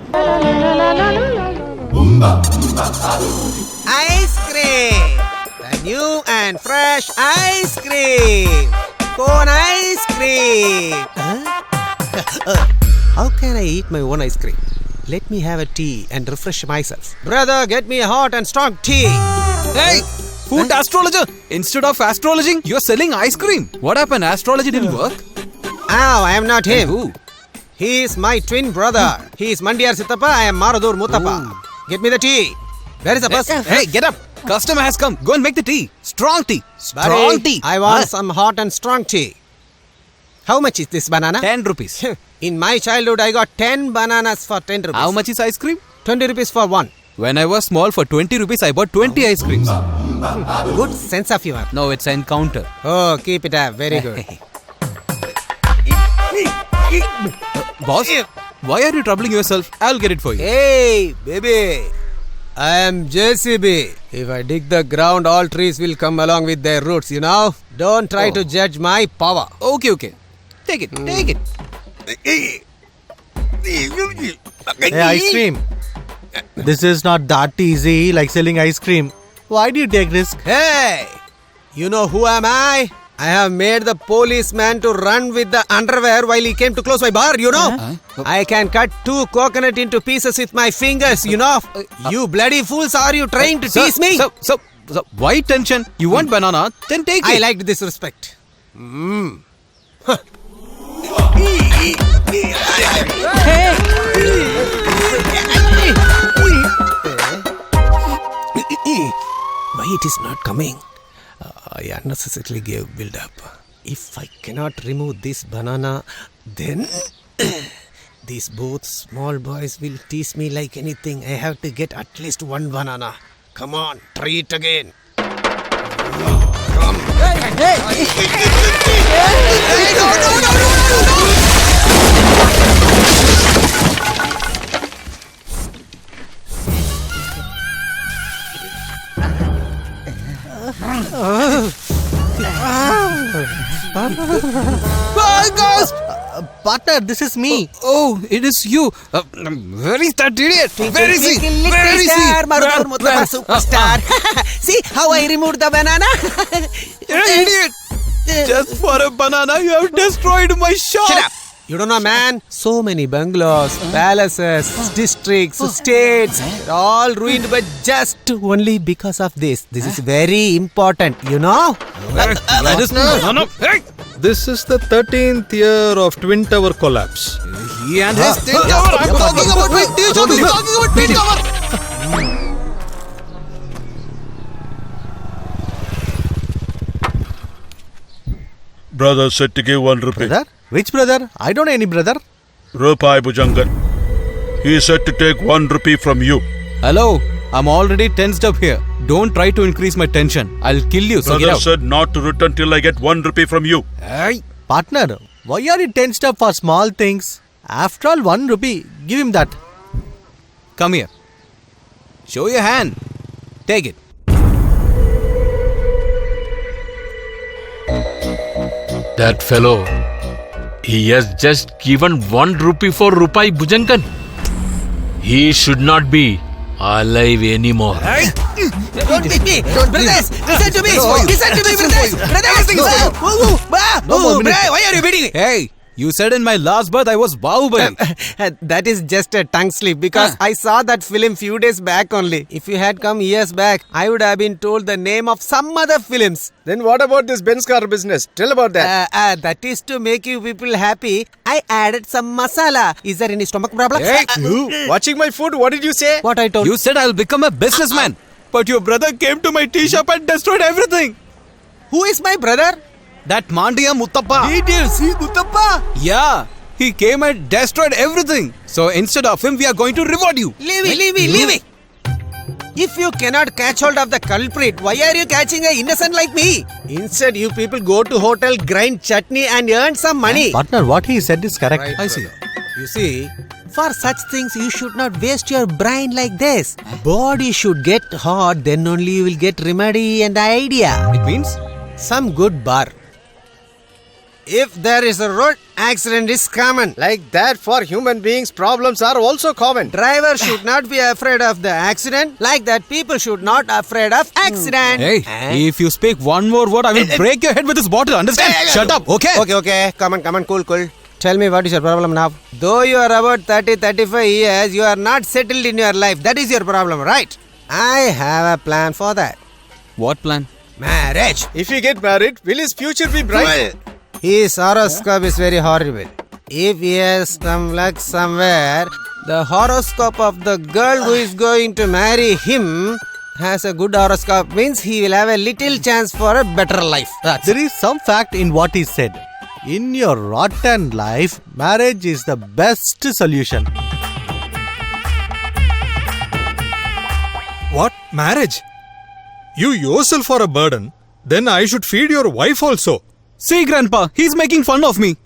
Ice cream! The new and fresh ice cream! Cone ice cream! How can I eat my own ice cream? Let me have a tea and refresh myself. Brother, get me a hot and strong tea! Hey! Food astrologer! Instead of astrologing, you're selling ice cream. What happened? Astrology didn't work? Oh, I am not him. Who? He is my twin brother. He is Mandiyar Sittappa, I am Maradur Muttappa. Get me the tea. Where is the bus? Hey, get up! Customer has come. Go and make the tea. Strong tea. Strong Buddy, tea. I want some hot and strong tea. How much is this banana? 10 rupees. In my childhood, I got 10 bananas for 10 rupees. How much is ice cream? 20 rupees for one. When I was small, for 20 rupees, I bought 20 ice creams. Good sense of humor. No, it's an encounter. Oh, keep it up. Very good. Boss, why are you troubling yourself? I'll get it for you. Hey, baby. I am JCB. If I dig the ground, all trees will come along with their roots, you know? Don't try to judge my power. Okay. Take it. Take it. Hey, ice cream. This is not that easy like selling ice cream. Why do you take risk? Hey, you know who am I? I have made the policeman to run with the underwear while he came to close my bar, you know? I can cut 2 coconut into pieces with my fingers, you know? You bloody fools, are you trying to tease me? So, why tension? You want banana? Then take it. I liked this respect. Why it is not coming? I unnecessarily gave build up. If I cannot remove this banana, then these both small boys will tease me like anything. I have to get at least 1 banana. Come on, try it again. Come. Partner, this is me. Oh, it is you. Where is that idiot? Where is he? Where is he? Maradur Muttappa superstar. See how I removed the banana? Idiot! Just for a banana, you have destroyed my shop. Shut up! You don't know, man. So many bungalows, palaces, districts, states, they're all ruined, but just only because of this. This is very important, you know? This is the 13th year of Twin Tower collapse. He and his Twin Tower. I'm talking about my Twin Tower. I'm talking about Twin Tower. Brother said to give 1 rupee. Brother? Which brother? I don't know any brother. Rupai Bhujangan. He said to take 1 rupee from you. Hello, I'm already tensed up here. Don't try to increase my tension. I'll kill you. So get Brother out. said not to return till I get 1 rupee from you. Hey. Partner, why are you tensed up for small things? After all, 1 rupee. Give him that. Come here. Show your hand. Take it. That fellow, he has just given 1 rupee for Rupai Bhujangan. He should not be alive anymore. Don't beat me! Brothers! Listen to me! Listen to me, brothers! Brothers! No more minutes. Why are you beating me? Hey, You said in my last birth I was Bahubali. That is just a tongue slip because I saw that film few days back only. If you had come years back, I would have been told the name of some other films. Then what about this Benz car business? Tell about that. That is to make you people happy. I added some masala. Is there any stomach problem? Hey, you watching my food? What did you say? What I told you said I'll become a businessman. But your brother came to my tea shop and destroyed everything. Who is my brother? That Mandiya Muttappa. Did you see Muttappa? Yeah. He came and destroyed everything. So instead of him, we are going to reward you. Leave me. If you cannot catch hold of the culprit, why are you catching an innocent like me? Instead, you people go to hotel, grind chutney and earn some money. Partner, what he said is correct. Right, I see. You see, for such things, you should not waste your brain like this. Body should get hot, then only you will get remedy and idea. It means? Some good bar. If there is a road accident is common. Like that for human beings, problems are also common. Driver should not be afraid of the accident. Like that people should not afraid of accident. Hey, if you speak one more word, I will break your head with this bottle. Understand? Shut up, okay? Okay. Come on, cool. Tell me what is your problem now. Though you are about 30-35 years, you are not settled in your life. That is your problem, right? I have a plan for that. What plan? Marriage. If he get married, will his future be bright? His horoscope is very horrible. If he has some luck somewhere, the horoscope of the girl who is going to marry him has a good horoscope, means he will have a little chance for a better life. There is some fact in what he said. In your rotten life, marriage is the best solution. What? Marriage? You yourself are a burden. Then I should feed your wife also. See, Grandpa, he's making fun of me.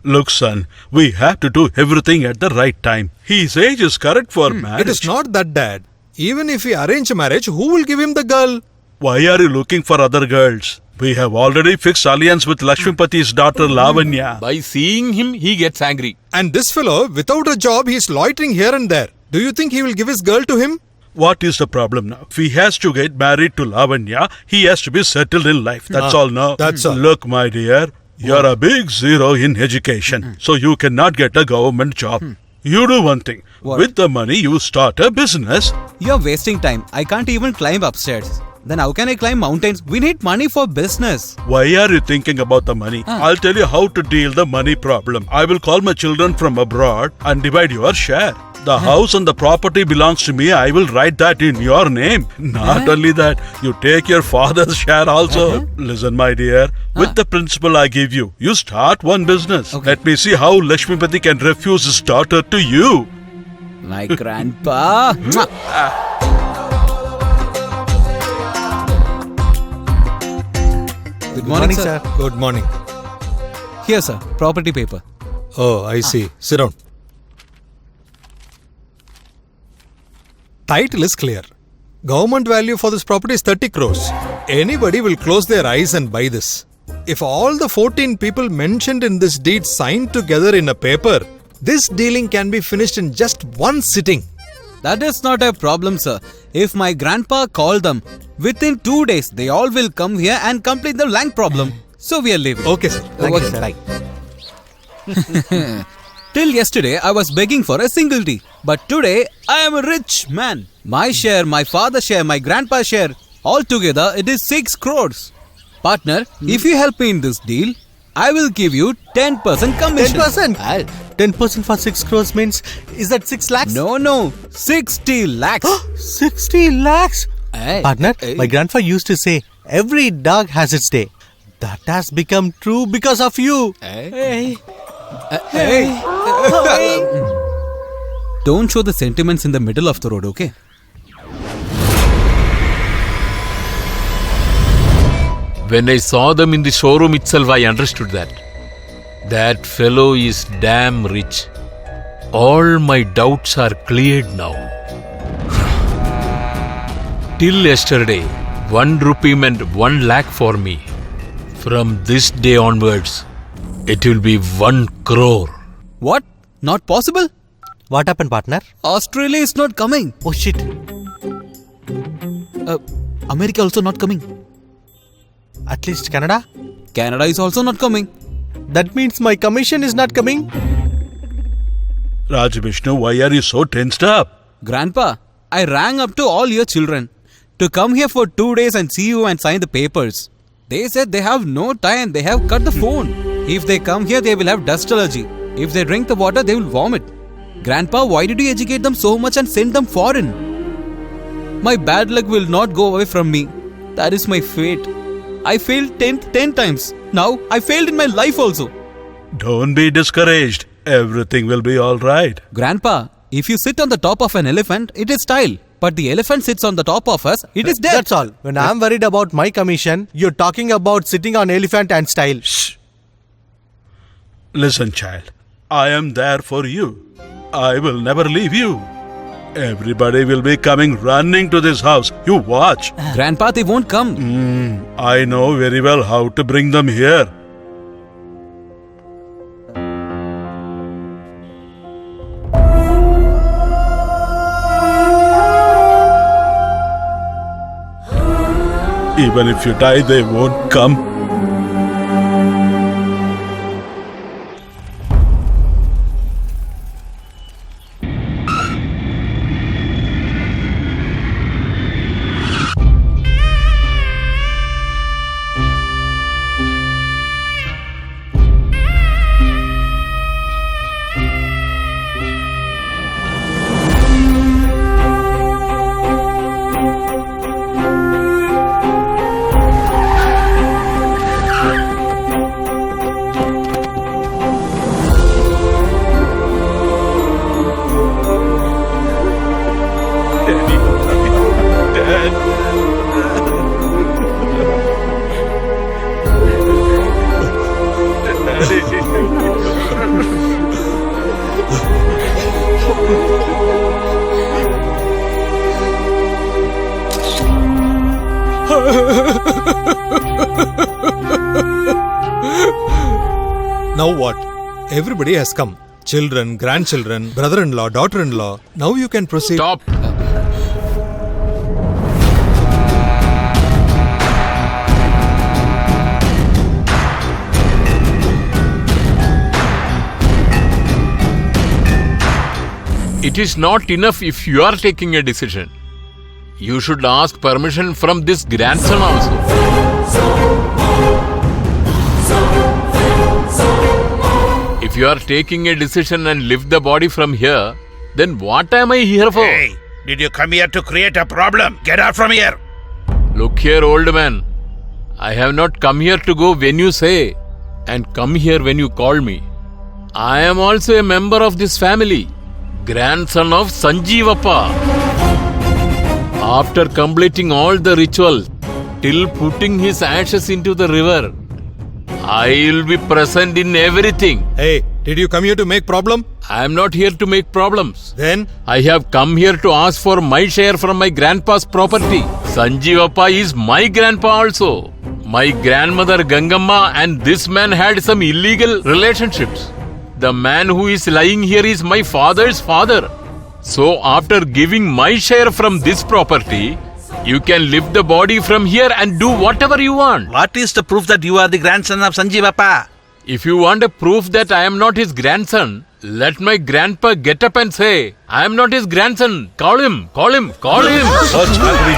Look, son, we have to do everything at the right time. His age is correct for marriage. It is not that, Dad. Even if we arrange a marriage, who will give him the girl? Why are you looking for other girls? We have already fixed alliance with Lakshmipati's daughter Lavanya. By seeing him, he gets angry. And this fellow, without a job, he is loitering here and there. Do you think he will give his girl to him? What is the problem now? If he has to get married to Lavanya, he has to be settled in life. That's all now. That's all. Look, my dear, you're a big zero in education, so you cannot get a government job. You do one thing. What? With the money, you start a business. You're wasting time. I can't even climb upstairs. Then how can I climb mountains? We need money for business. Why are you thinking about the money? I'll tell you how to deal the money problem. I will call my children from abroad and divide your share. The house and the property belongs to me. I will write that in your name. Not only that, you take your father's share also. Listen, my dear, with the principle I give you, you start one business. Let me see how Lakshmipati can refuse his daughter to you. My grandpa. Good morning, sir. Good morning. Here, sir. Property paper. Oh, I see. Sit down. Title is clear. Government value for this property is 30 crores. Anybody will close their eyes and buy this. If all the 14 people mentioned in this deed signed together in a paper, this dealing can be finished in just one sitting. That is not a problem, sir. If my grandpa called them, within 2 days, they all will come here and complete the land problem. So we are leaving. Okay, sir. Thank you, sir. Till yesterday, I was begging for a single tea. But today, I am a rich man. My share, my father's share, my grandpa's share, all together, it is 6 crores. Partner, if you help me in this deal, I will give you 10% commission. 10%? 10% for 6 crores means, is that 6 lakhs? No, 60 lakhs. 60 lakhs? Hey. Partner, my grandpa used to say, every dog has its day. That has become true because of you. Hey. Don't show the sentiments in the middle of the road, okay? When I saw them in the showroom itself, I understood that. That fellow is damn rich. All my doubts are cleared now. Till yesterday, 1 rupee meant 1 lakh for me. From this day onwards, it will be 1 crore. What? Not possible? What happened, partner? Australia is not coming. Oh shit. America also not coming. At least Canada? Canada is also not coming. That means my commission is not coming? Raj Vishnu, why are you so tensed up? Grandpa, I rang up to all your children to come here for 2 days and see you and sign the papers. They said they have no time, they have cut the phone. If they come here, they will have dust allergy. If they drink the water, they will vomit. Grandpa, why did you educate them so much and send them foreign? My bad luck will not go away from me. That is my fate. I failed 10 times. Now, I failed in my life also. Don't be discouraged. Everything will be alright. Grandpa, if you sit on the top of an elephant, it is style. But the elephant sits on the top of us, it is death. That's all. When I'm worried about my commission, you're talking about sitting on elephant and style. Shh. Listen, child. I am there for you. I will never leave you. Everybody will be coming running to this house. You watch. Grandpa, they won't come. I know very well how to bring them here. Even if you die, they won't come. Now what? Everybody has come. Children, grandchildren, brother-in-law, daughter-in-law. Now you can proceed. Stop. It is not enough if you are taking a decision. You should ask permission from this grandson also. If you are taking a decision and lift the body from here, then what am I here for? Hey, did you come here to create a problem? Get out from here! Look here, old man. I have not come here to go when you say, and come here when you call me. I am also a member of this family, grandson of Sanjeevappa. After completing all the ritual, till putting his ashes into the river, I will be present in everything. Hey, did you come here to make problem? I am not here to make problems. Then? I have come here to ask for my share from my grandpa's property. Sanjeevappa is my grandpa also. My grandmother Gangamma and this man had some illegal relationships. The man who is lying here is my father's father. So after giving my share from this property, you can lift the body from here and do whatever you want. What is the proof that you are the grandson of Sanjeevappa? If you want a proof that I am not his grandson, let my grandpa get up and say, I am not his grandson. Call him, call him, call him. What's happening?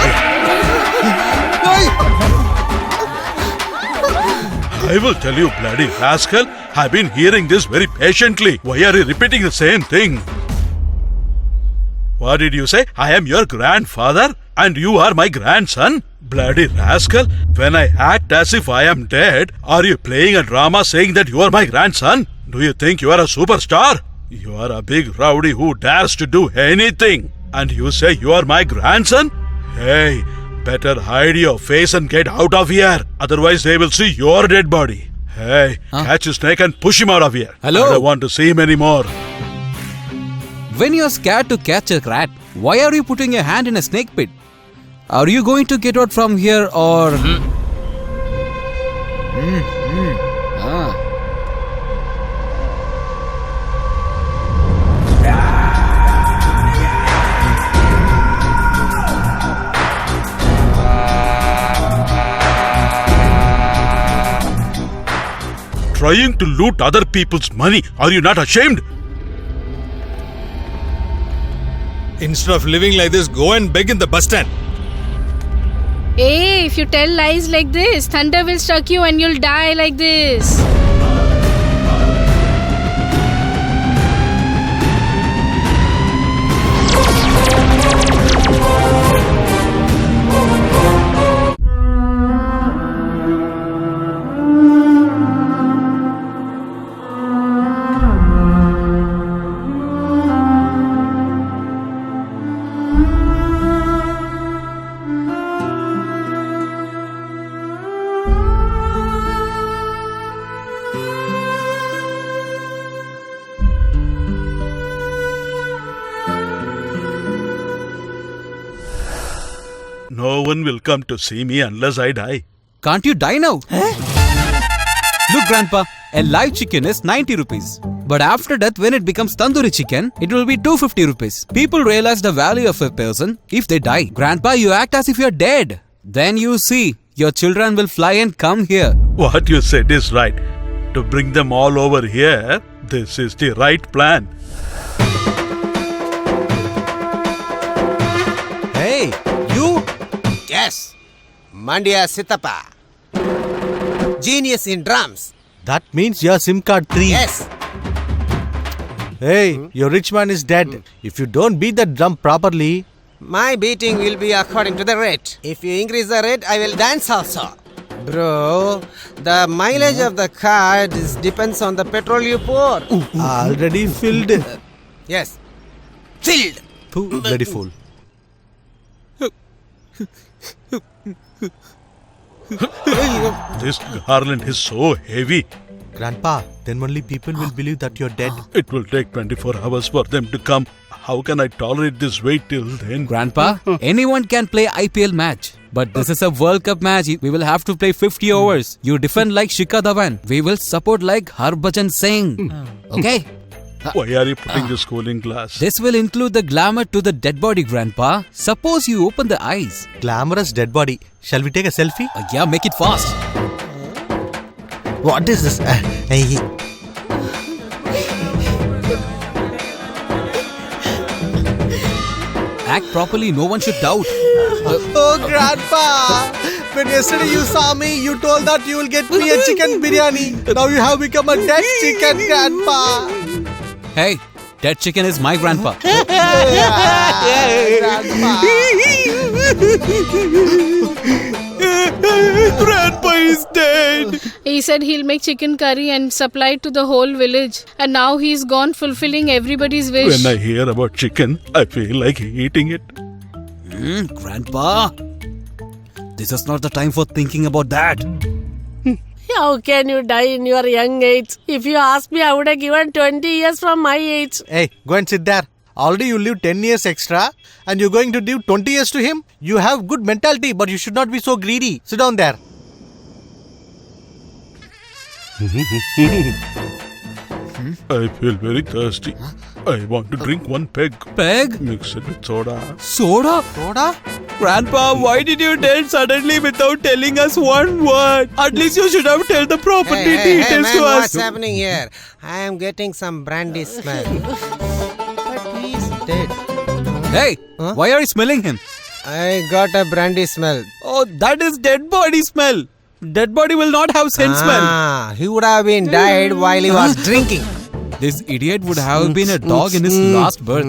I will tell you, bloody rascal. I've been hearing this very patiently. Why are you repeating the same thing? What did you say? I am your grandfather and you are my grandson? Bloody rascal. When I act as if I am dead, are you playing a drama saying that you are my grandson? Do you think you are a superstar? You are a big rowdy who dares to do anything. And you say you are my grandson? Hey, better hide your face and get out of here. Otherwise they will see your dead body. Hey, catch a snake and push him out of here. Hello? I don't want to see him anymore. When you are scared to catch a rat, why are you putting your hand in a snake pit? Are you going to get out from here or... trying to loot other people's money. Are you not ashamed? Instead of living like this, go and beg in the bus stand. Hey, if you tell lies like this, thunder will struck you and you'll die like this. No one will come to see me unless I die. Can't you die now? Look, Grandpa, a live chicken is 90 rupees. But after death, when it becomes tandoori chicken, it will be 250 rupees. People realize the value of a person if they die. Grandpa, you act as if you're dead. Then you see, your children will fly and come here. What you said is right. To bring them all over here, this is the right plan. Hey, you? Yes. Mandya Sitapa. Genius in drums. That means you're SIM card 3. Yes. Hey, your rich man is dead. If you don't beat the drum properly, my beating will be according to the rate. If you increase the rate, I will dance also. Bro, the mileage of the car depends on the petrol you pour. Already filled. Yes. Filled. Pooh, bloody fool. This garland is so heavy. Grandpa, then only people will believe that you're dead. It will take 24 hours for them to come. How can I tolerate this wait till then? Grandpa, anyone can play IPL match. But this is a World Cup match. We will have to play 50 overs. You defend like Shikhar Dhawan. We will support like Harbhajan Singh. Okay? Why are you putting this cooling glass? This will include the glamour to the dead body, Grandpa. Suppose you open the eyes. Glamorous dead body. Shall we take a selfie? Yeah, make it fast. What is this? Act properly, no one should doubt. Oh, Grandpa! When yesterday you saw me, you told that you will get me a chicken biryani. Now you have become a dead chicken, Grandpa. Hey, dead chicken is my grandpa. Grandpa is dead. He said he'll make chicken curry and supply it to the whole village. And now he's gone fulfilling everybody's wish. When I hear about chicken, I feel like eating it. Grandpa, this is not the time for thinking about that. How can you die in your young age? If you ask me, I would have given 20 years from my age. Hey, go and sit there. Already you live 10 years extra and you're going to give 20 years to him? You have good mentality, but you should not be so greedy. Sit down there. I feel very thirsty. I want to drink one peg. Peg? Mix it with soda. Soda? Soda? Grandpa, why did you tell suddenly without telling us one word? At least you should have told the property details hey, man, to us. What's happening here? I am getting some brandy smell. But he's dead. Hey, why are you smelling him? I got a brandy smell. Oh, that is dead body smell. Dead body will not have scent smell. He would have been died while he was drinking. This idiot would have been a dog in his last birth.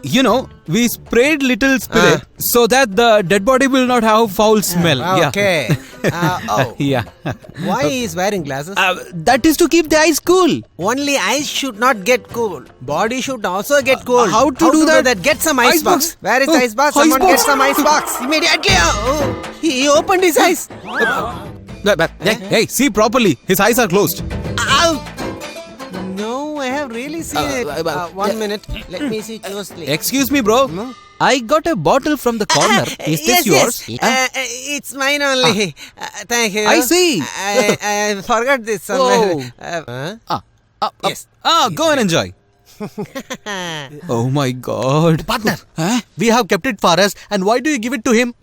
You know, we sprayed little spirit so that the dead body will not have foul smell. Okay. Yeah. Why he is wearing glasses? That is to keep the eyes cool. Only eyes should not get cool. Body should also get cool. How to do that? Get some ice box. Where is ice box? Someone get some ice box. Immediately. He opened his eyes. Hey, see properly. His eyes are closed. No, I have really seen it. 1 minute. Let me see closely. Excuse me, bro. I got a bottle from the corner. Is this yours? It's mine only. Thank you. I see. I forgot this somewhere. Yes. Go and enjoy. Oh my God. Partner, we have kept it for us and why do you give it to him?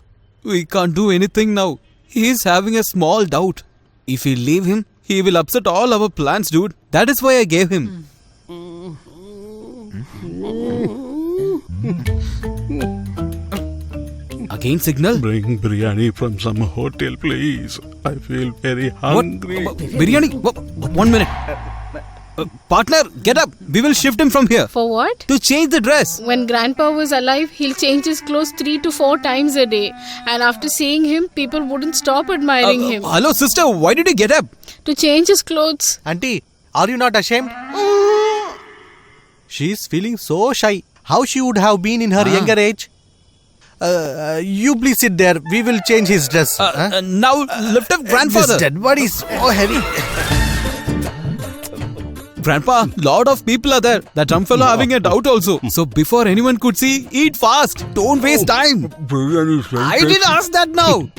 We can't do anything now. He is having a small doubt. If we leave him, he will upset all our plans, dude. That is why I gave him. Again signal? Bring biryani from some hotel, please. I feel very hungry. What? Biryani? 1 minute. Partner, get up. We will shift him from here. For what? To change the dress. When Grandpa was alive, he'll change his clothes 3 to 4 times a day. And after seeing him, people wouldn't stop admiring him. Hello, sister. Why did you get up? To change his clothes. Auntie, are you not ashamed? She's feeling so shy. How she would have been in her younger age? You please sit there. We will change his dress. Now lift up grandfather. This dead body is so heavy. Grandpa, lot of people are there. That dumb fellow having a doubt also. So before anyone could see, eat fast. Don't waste time. Biryani is very I didn't ask that now.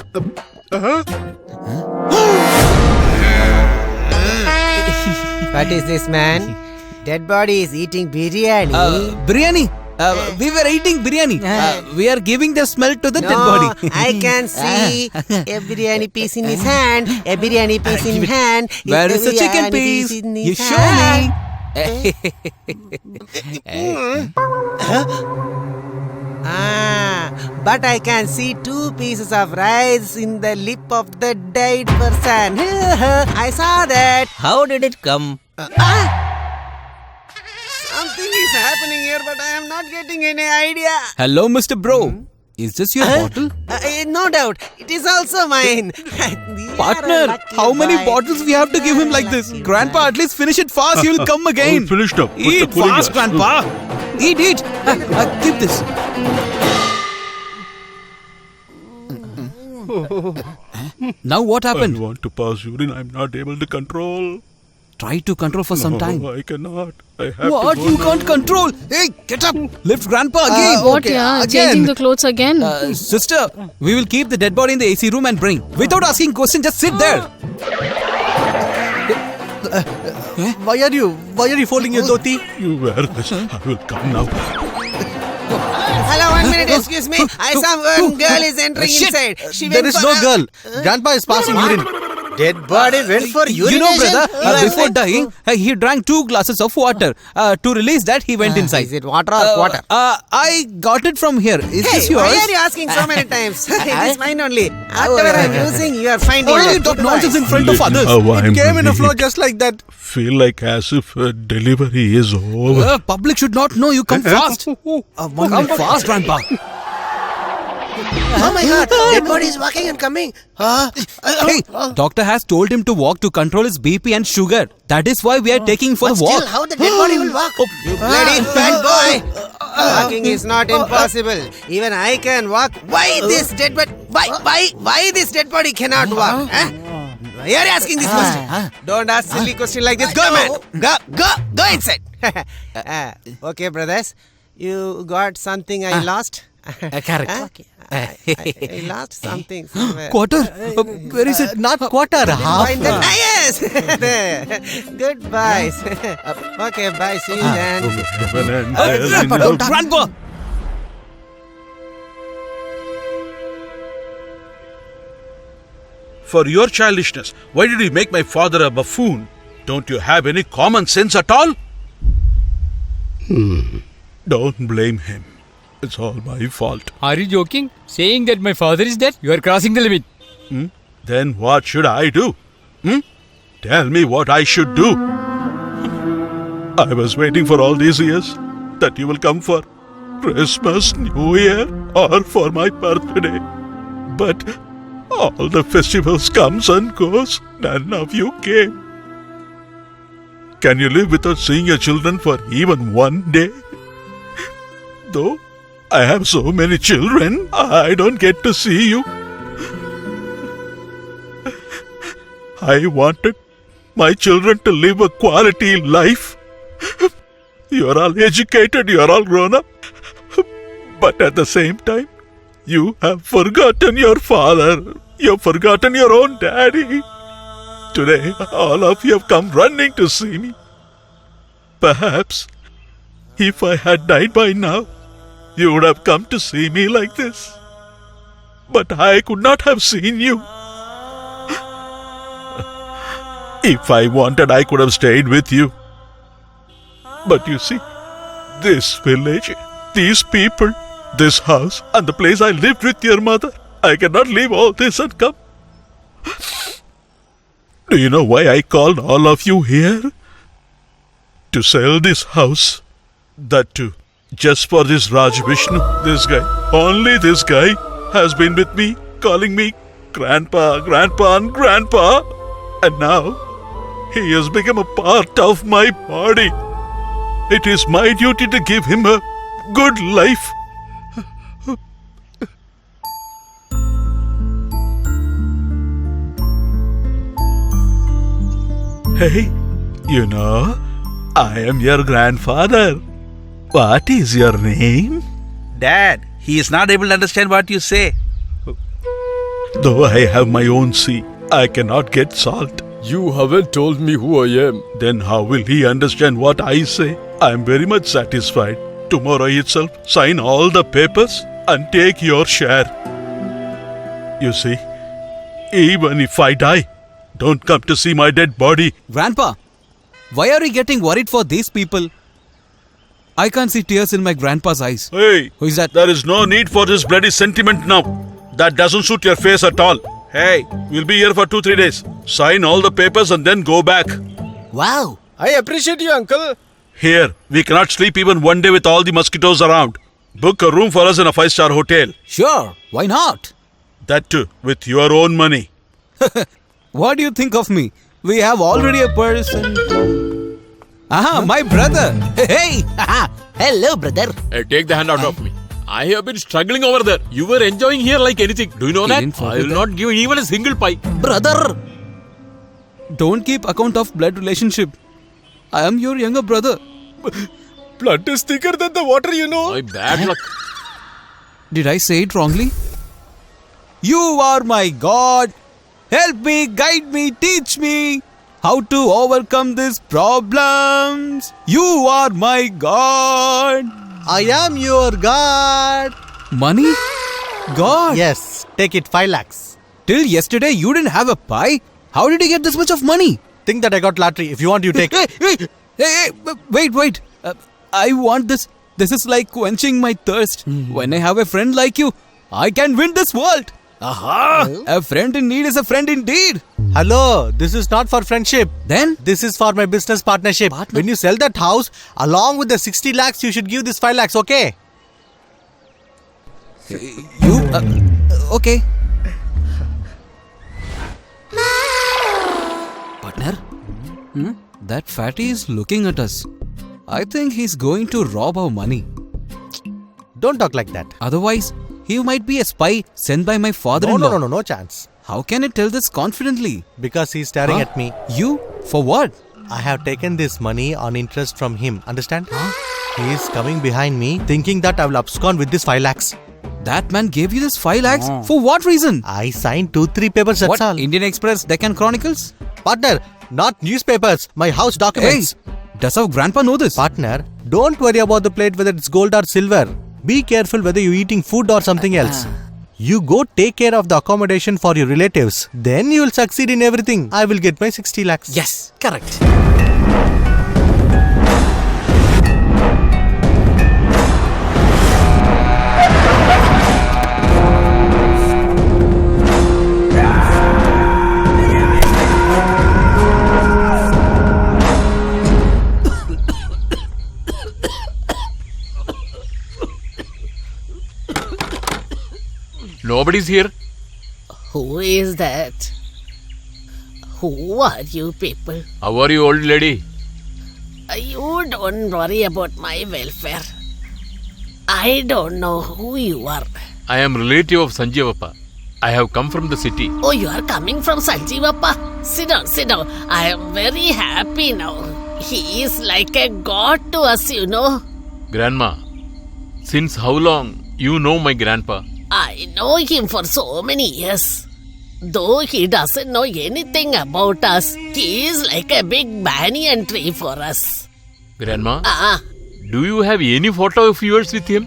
What is this, man? Dead body is eating biryani. Biryani. We were eating biryani. We are giving the smell to the dead body. I can see a biryani piece in his hand. A biryani piece in hand. Where is the chicken piece? You show me. But I can see 2 pieces of rice in the lip of the dead person. I saw that. How did it come? Something is happening here, but I am not getting any idea. Hello, Mr. Bro. Is this your bottle? No doubt. It is also mine. Partner, how many bottles we have to give him like this? Grandpa, at least finish it fast. He will come again. Finished up. Eat fast, Grandpa. Eat. Keep this. Now what happened? I want to pass urine. I'm not able to control. Try to control for some time. I cannot. I have what? to go You now. can't control. Hey, get up. Lift Grandpa again. What? Changing the clothes again. Sister, we will keep the dead body in the AC room and bring. Without asking question, just sit there. Why are you folding your dhoti? You wear this. I will come now. Hello, 1 minute, excuse me. I saw one girl is entering inside. There is no girl. Grandpa is passing urine. Dead body went for urination. You know, brother, before dying, he drank 2 glasses of water. To release that, he went inside. Is it water or water? I got it from here. Is this yours? Why are you asking so many times? It is mine only. Whatever I am using, you are finding Why out. you talk nonsense in front of others? It came in a flow just like that. Feel like as if delivery is over. Public should not know. You come fast. Come fast, Grandpa. Oh my God! Dead body is walking and coming. Hey, doctor has told him to walk to control his BP and sugar. That is why we are taking for the walk. Still, how the dead body will walk? You bloody fat boy! Walking is not impossible. Even I can walk. Why this dead body? Why this dead body cannot walk? Why are you asking this question? Don't ask silly question like this. Go, man. Go inside. Okay, brothers. You got something I lost? Correct. I lost something somewhere. Quarter? Where is it? Not quarter, half. Yes. Goodbye. Okay, bye. See you then. Grandpa! For your childishness, why did you make my father a buffoon? Don't you have any common sense at all? Don't blame him. It's all my fault. Are you joking? Saying that my father is dead? You are crossing the limit. Then what should I do? Tell me what I should do. I was waiting for all these years that you will come for Christmas, New Year, or for my birthday. But all the festivals comes and goes. None of you came. Can you live without seeing your children for even one day? Though I have so many children, I don't get to see you. I wanted my children to live a quality life. You are all educated, you are all grown up. But at the same time, you have forgotten your father. You have forgotten your own daddy. Today, all of you have come running to see me. Perhaps, if I had died by now, you would have come to see me like this. But I could not have seen you. If I wanted, I could have stayed with you. But you see, this village, these people, this house, and the place I lived with your mother, I cannot leave all this and come. Do you know why I called all of you here? To sell this house. That too, just for this Raj Vishnu. This guy, only this guy, has been with me, calling me Grandpa, Grandpa, and Grandpa. And now, he has become a part of my body. It is my duty to give him a good life. Hey, you know, I am your grandfather. What is your name? Dad, he is not able to understand what you say. Though I have my own sea, I cannot get salt. You haven't told me who I am. Then how will he understand what I say? I am very much satisfied. Tomorrow itself, sign all the papers and take your share. You see, even if I die, don't come to see my dead body. Grandpa, why are you getting worried for these people? I can't see tears in my grandpa's eyes. Hey, who is that? There is no need for this bloody sentiment now. That doesn't suit your face at all. Hey, we'll be here for 2-3 days. Sign all the papers and then go back. Wow. I appreciate you, uncle. Here, we cannot sleep even one day with all the mosquitoes around. Book a room for us in a 5-star hotel. Sure, why not? That too, with your own money. What do you think of me? We have already a person. Aha, my brother. Hey, hello, brother. Hey, take the hand out of me. I have been struggling over there. You were enjoying here like anything. Do you know that? I will not give even a single pie. Brother, don't keep account of blood relationship. I am your younger brother. Blood is thicker than the water, you know. My bad luck. Did I say it wrongly? You are my God. Help me, guide me, teach me how to overcome these problems. You are my God. I am your God. Money? God? Yes, take it 5 lakhs. Till yesterday you didn't have a pie. How did you get this much of money? Think that I got lottery. If you want, you take. Wait. I want this. This is like quenching my thirst. When I have a friend like you, I can win this world. Aha! A friend in need is a friend indeed. Hello, this is not for friendship. Then? This is for my business partnership. When you sell that house, along with the 60 lakhs, you should give this 5 lakhs, okay? Okay. Partner? That fatty is looking at us. I think he's going to rob our money. Don't talk like that. Otherwise, he might be a spy sent by my father-in-law. No chance. How can I tell this confidently? Because he's staring at me. You? For what? I have taken this money on interest from him. Understand? He is coming behind me thinking that I will abscond with this 5 lakhs. That man gave you this 5 lakhs? For what reason? I signed 2-3 papers, that's all. Indian Express, Deccan Chronicles? Partner, not newspapers, my house documents. Hey, does our grandpa know this? Partner, don't worry about the plate whether it's gold or silver. Be careful whether you're eating food or something else. You go take care of the accommodation for your relatives. Then you will succeed in everything. I will get my 60 lakhs. Yes, correct. Nobody's here. Who is that? Who are you people? How are you, old lady? You don't worry about my welfare. I don't know who you are. I am relative of Sanjeevappa. I have come from the city. Oh, you are coming from Sanjeevappa? Sit down. I am very happy now. He is like a god to us, you know. Grandma, since how long you know my grandpa? I know him for so many years. Though he doesn't know anything about us, he is like a big banyan tree for us. Grandma, do you have any photo of yours with him?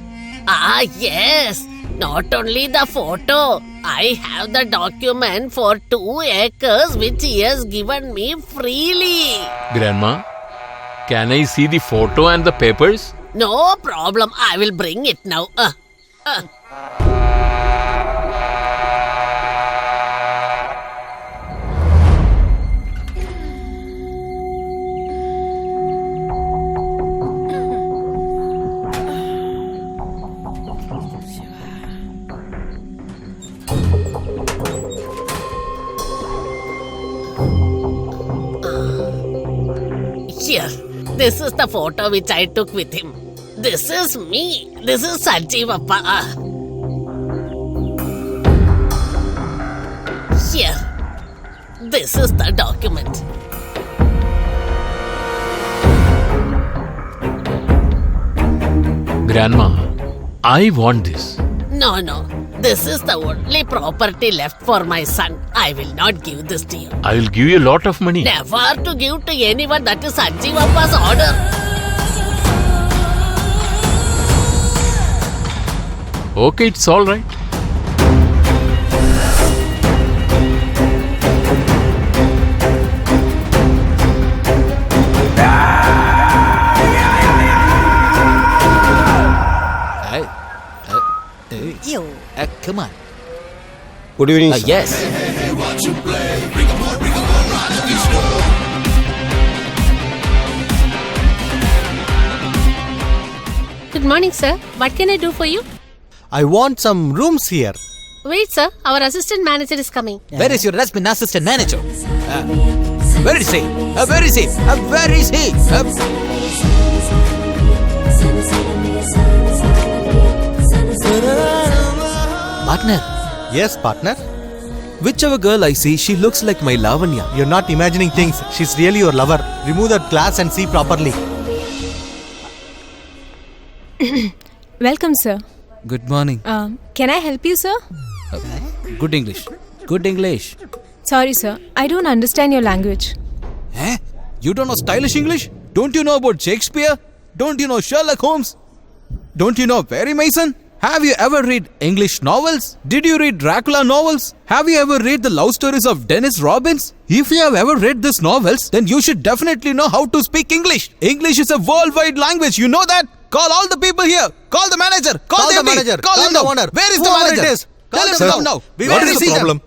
Yes. Not only the photo, I have the document for 2 acres which he has given me freely. Grandma, can I see the photo and the papers? No problem, I will bring it now. Here, this is the photo which I took with him. This is me. This is Sanjeevappa. Here, this is the document. Grandma, I want this. No. This is the only property left for my son. I will not give this to you. I will give you a lot of money. Never to give to anyone. That is Sanjeevappa's order. Okay, it's all right. Come on. Good evening, sir. Yes. Good morning, sir. What can I do for you? I want some rooms here. Wait, sir. Our assistant manager is coming. Where is your husband, assistant manager? Where is he? Where is he? Where is he? Partner. Yes, partner. Whichever girl I see, she looks like my Lavanya. You're not imagining things. She's really your lover. Remove that glass and see properly. Welcome, sir. Good morning. Can I help you, sir? Good English. Good English. Sorry, sir. I don't understand your language. Eh? You don't know stylish English? Don't you know about Shakespeare? Don't you know Sherlock Holmes? Don't you know Perry Mason? Have you ever read English novels? Did you read Dracula novels? Have you ever read the love stories of Dennis Robbins? If you have ever read these novels, then you should definitely know how to speak English. English is a worldwide language, you know that? Call all the people here. Call the manager. Call the manager. Call him the now. owner. Where is the Whoever manager? it is. Tell him Sir, to come now. What is the problem?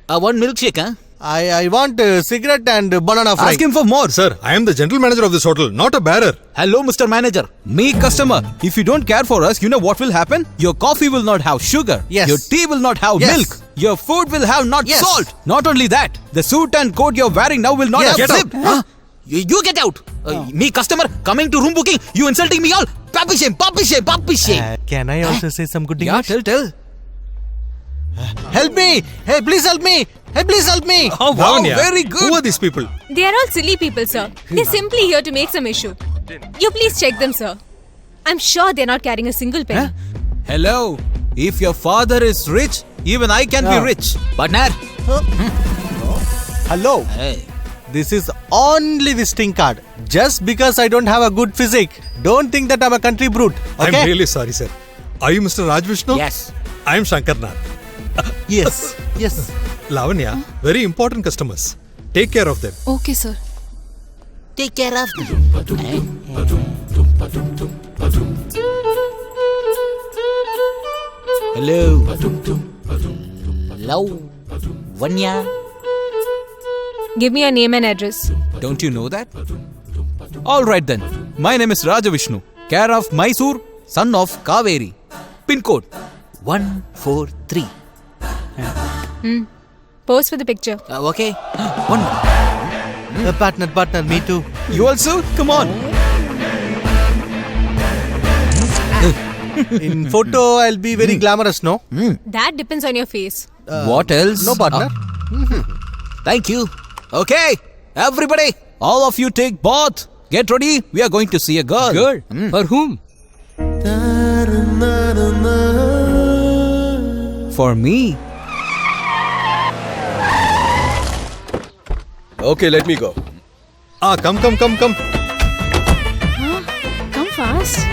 One milkshake, huh? I want cigarette and banana fry. Ask him for more. Sir, I am the general manager of this hotel, not a bearer. Hello, Mr. Manager. Me, customer. If you don't care for us, you know what will happen? Your coffee will not have sugar. Yes. Your tea will not have Yes. milk. Your food will have not Yes. salt. Not only that, the suit and coat you're wearing now will not Yes. have Get zip. out. Huh? You get out. Me, customer, coming to room booking. You insulting me all. Papi shame, papi shame, papi shame. Can I also say some good Yeah, English? tell. Help me! Hey, please help me! Hey, please help me! Oh, wow, Lavanya, very good. Who are these people? They are all silly people, sir. They're simply here to make some issue. You please check them, sir. I'm sure they're not carrying a single penny. Hello. If your father is rich, even I can be rich. Partner. Hello. Hey. This is only visiting card. Just because I don't have a good physique. Don't think that I'm a country brute. Okay? I'm really sorry, sir. Are you Mr. Raj Vishnu? Yes. I am Shankar Nath. Yes. Yes. Lavanya, very important customers. Take care of them. Okay, sir. Take care of them. Hello. Hello. Vanya. Give me your name and address. Don't you know that? All right then. My name is Raja Vishnu, care of Mysore, son of Kaveri. Pin code 143. Pose for the picture. Okay. One more. Partner, me too. You also? Come on. In photo, I'll be very glamorous, no? That depends on your face. What else? No, partner. Thank you. Okay, everybody, all of you take bath. Get ready. We are going to see a girl. Girl? For whom? For me. Okay, let me go. Come. Come fast.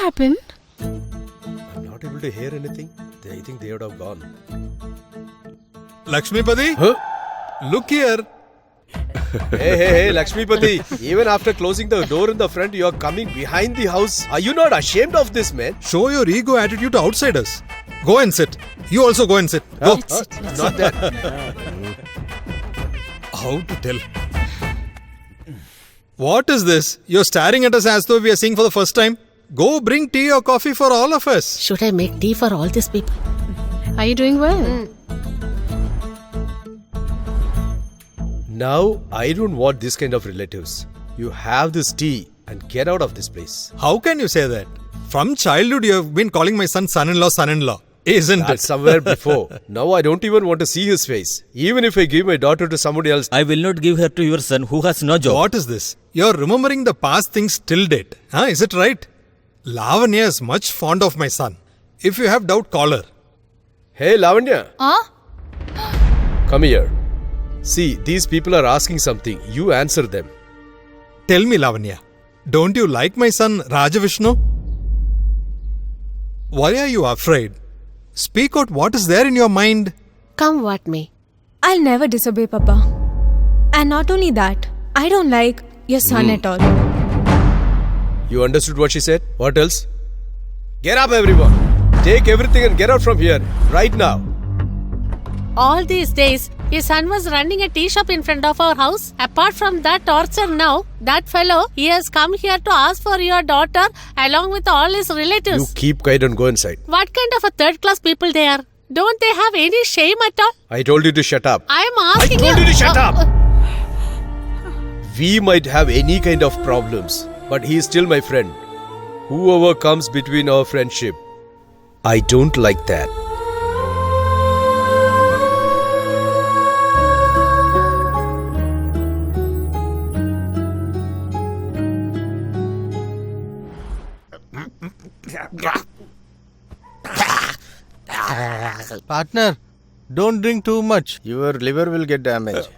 happened? I'm not able to hear anything. I think they would have gone. Lakshmipati? Look here. Hey, Lakshmipati. Even after closing the door in the front, you are coming behind the house. Are you not ashamed of this, man? Show your ego attitude to outsiders. Go and sit. You also go and sit. Go. Not that. How to tell? What is this? You're staring at us as though we are seeing for the first time. Go bring tea or coffee for all of us. Should I make tea for all these people? Are you doing well? Now, I don't want this kind of relatives. You have this tea and get out of this place. How can you say that? From childhood, you have been calling my son son-in-law, isn't That's it? somewhere before. Now I don't even want to see his face. Even if I give my daughter to somebody else. I will not give her to your son who has no job. What is this? You're remembering the past things till date. Is it right? Lavanya is much fond of my son. If you have doubt, call her. Hey, Lavanya. Huh? Come here. See, these people are asking something. You answer them. Tell me, Lavanya. Don't you like my son, Rajavishnu? Why are you afraid? Speak out what is there in your mind. Come what may. I'll never disobey Papa. And not only that, I don't like your son at all. You understood what she said? What else? Get up, everyone. Take everything and get out from here. Right now. All these days, his son was running a tea shop in front of our house. Apart from that torture now, that fellow, he has come here to ask for your daughter along with all his relatives. You keep quiet and go inside. What kind of a third-class people they are? Don't they have any shame at all? I told you to shut up. I am asking I told you to shut up. We might have any kind of problems, but he is still my friend. Whoever comes between our friendship, I don't like that. Partner, don't drink too much. Your liver will get damaged.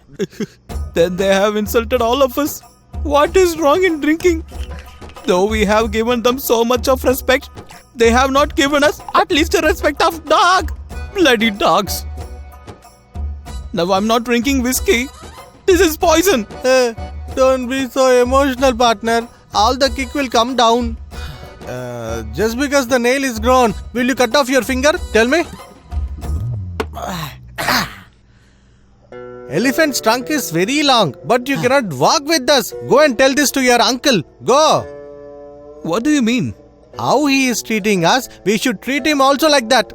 Then they have insulted all of us. What is wrong in drinking? Though we have given them so much of respect, they have not given us at least a respect of dog. Bloody dogs. Now I'm not drinking whiskey. This is poison. Hey, don't be so emotional, partner. All the kick will come down. Just because the nail is grown, will you cut off your finger? Tell me. Elephant's trunk is very long, but you cannot walk with us. Go and tell this to your uncle. Go. What do you mean? How he is treating us, we should treat him also like that.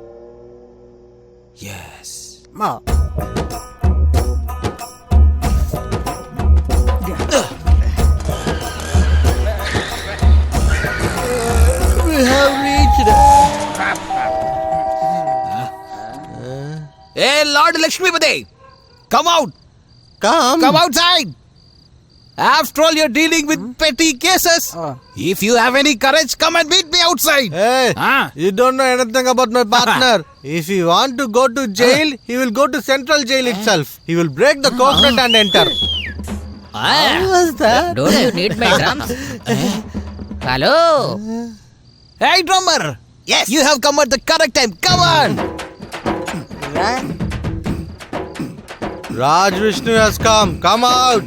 Yes. Ma. We have reached. Hey, Lord Lakshmipati! Come out! Come outside! After all, you're dealing with petty cases. If you have any courage, come and meet me outside. Hey, you don't know anything about my partner. If he want to go to jail, he will go to central jail itself. He will break the coconut and enter. How was that? Don't you need my drums? Hello? Hey, drummer! Yes? You have come at the correct time. Come on! Raj Vishnu has come. Come out.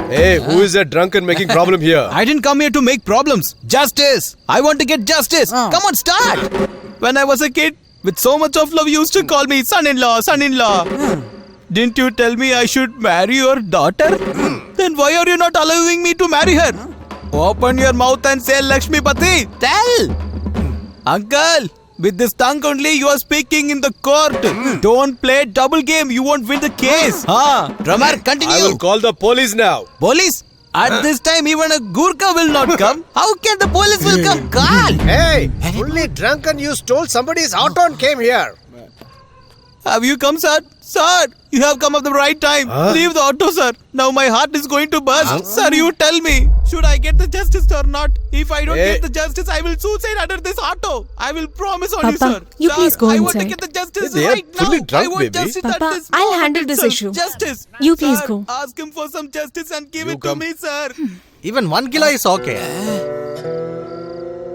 Hey, who is that drunk and making problem here? I didn't come here to make problems. Justice. I want to get justice. Come on, start. When I was a kid, with so much of love, you used to call me son-in-law, son-in-law. Didn't you tell me I should marry your daughter? Then why are you not allowing me to marry her? Open your mouth and say Lakshmipati. Tell. Uncle, with this tongue only you are speaking in the court. Don't play double game. You won't win the case. Drummer, continue. I will call the police now. Police? At this time, even a Gurkha will not come. How can the police will come? Call. Hey, fully drunk and you stole somebody's auto and came here. Have you come, sir? Sir, you have come at the right time. Leave the auto, sir. Now my heart is going to burst. Sir, you tell me. Should I get the justice or not? If I don't get the justice, I will suicide under this auto. I will promise on Papa, you, sir. you Sir, please go I inside. want to get the justice They are right now. fully drunk, I want baby. justice at Papa, this I'll moment handle this itself. issue. Justice. You please Sir, go. Ask him for some justice and give You it come. to me, sir. Even 1 kilo is okay.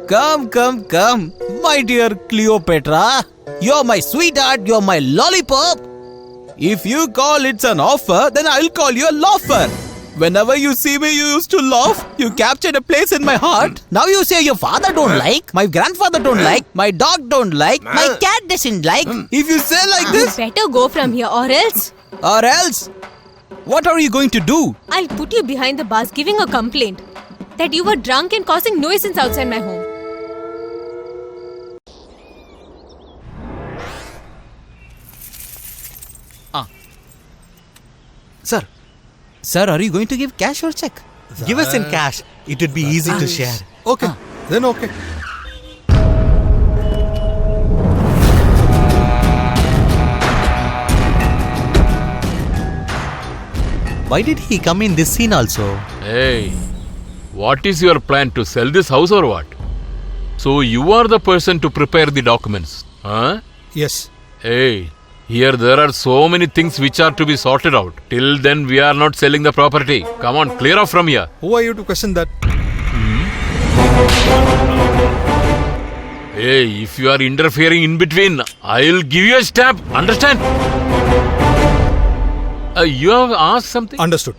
Come. My dear Cleopatra. You're my sweetheart, you're my lollipop. If you call it's an offer, then I'll call you a laugher. Whenever you see me, you used to laugh. You captured a place in my heart. Now you say your father don't like, my grandfather don't like, my dog don't like, my cat doesn't like. If you say like this... You better go from here or else... Or else? What are you going to do? I'll put you behind the bars giving a complaint that you were drunk and causing nuisance outside my home. Sir, are you going to give cash or check? Give us in cash. It would be easy to share. Okay, then okay. Why did he come in this scene also? Hey, what is your plan to sell this house or what? So you are the person to prepare the documents, huh? Yes. Hey, here there are so many things which are to be sorted out. Till then we are not selling the property. Come on, clear off from here. Who are you to question that? Hey, if you are interfering in between, I'll give you a stab. Understand? You have asked something? Understood.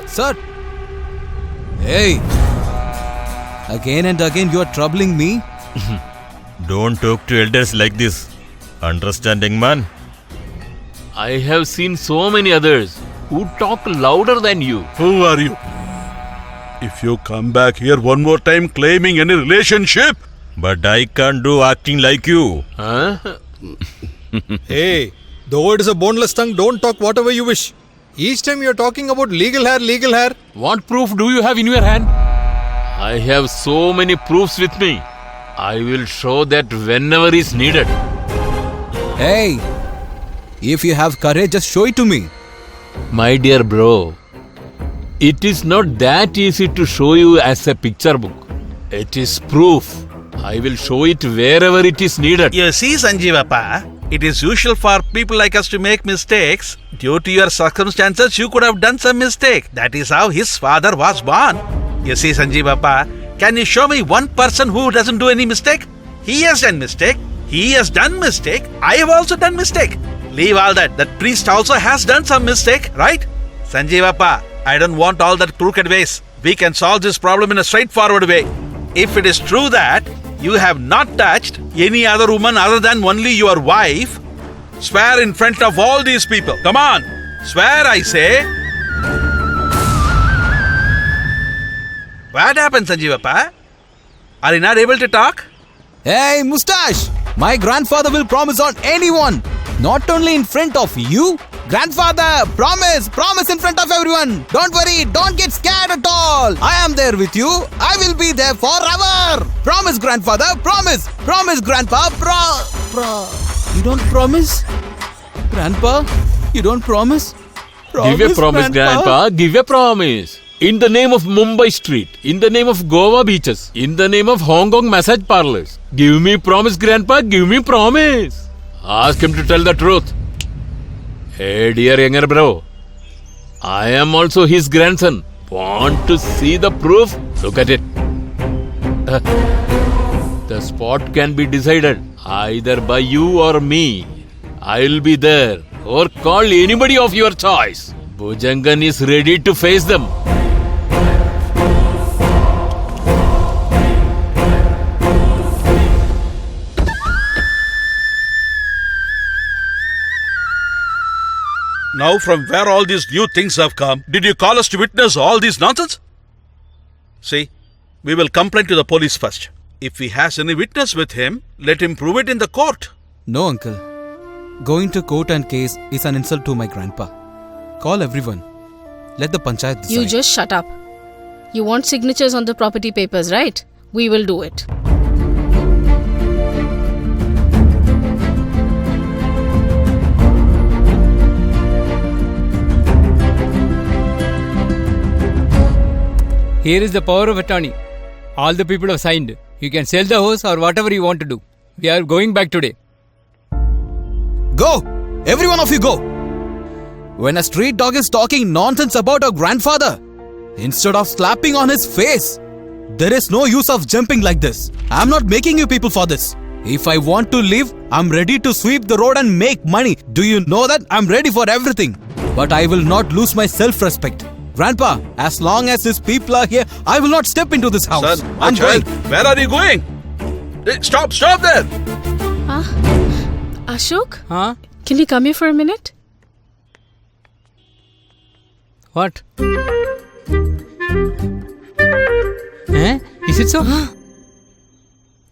Sir. Hey. Again and again you are troubling me. Don't talk to elders like this. Understanding man? I have seen so many others who talk louder than you. Who are you? If you come back here one more time claiming any relationship... But I can't do acting like you. Huh? Hey, the word is a boneless tongue. Don't talk whatever you wish. Each time you're talking about legal hair. What proof do you have in your hand? I have so many proofs with me. I will show that whenever is needed. Hey, if you have courage, just show it to me. My dear bro, it is not that easy to show you as a picture book. It is proof. I will show it wherever it is needed. You see, Sanjeevappa, it is usual for people like us to make mistakes. Due to your circumstances, you could have done some mistake. That is how his father was born. You see, Sanjeevappa, can you show me one person who doesn't do any mistake? He has done mistake. He has done mistake. I have also done mistake. Leave all that. That priest also has done some mistake, right? Sanjeevappa, I don't want all that crooked ways. We can solve this problem in a straightforward way. If it is true that you have not touched any other woman other than only your wife, swear in front of all these people. Come on. Swear, I say. What happened, Sanjeevappa? Are you not able to talk? Hey, Mustache! My grandfather will promise on anyone. Not only in front of you. Grandfather, promise in front of everyone. Don't worry, don't get scared at all. I am there with you. I will be there forever. Promise, grandfather, promise. Promise, grandpa, You don't promise? Grandpa, you don't promise? Give a promise, grandpa. Give a promise. In the name of Mumbai Street, in the name of Goa beaches, in the name of Hong Kong massage parlors. Give me promise, grandpa. Give me promise. Ask him to tell the truth. Hey, dear younger bro. I am also his grandson. Want to see the proof? Look at it. The spot can be decided either by you or me. I'll be there. Or call anybody of your choice. Bhujangan is ready to face them. Now from where all these new things have come? Did you call us to witness all these nonsense? See, we will complain to the police first. If he has any witness with him, let him prove it in the court. No, uncle. Going to court and case is an insult to my grandpa. Call everyone. Let the panchayat decide. You just shut up. You want signatures on the property papers, right? We will do it. Here is the power of attorney. All the people have signed. You can sell the house or whatever you want to do. We are going back today. Go! Every one of you go! When a street dog is talking nonsense about our grandfather, instead of slapping on his face, There is no use of jumping like this. I'm not making you people for this. If I want to live, I'm ready to sweep the road and make money. Do you know that? I'm ready for everything. But I will not lose my self-respect. Grandpa, as long as these people are here, I will not step into this house. Son, my child, where are you going? Stop there! Ashok? Huh? Can you come here for a minute? What? Eh? Is it so?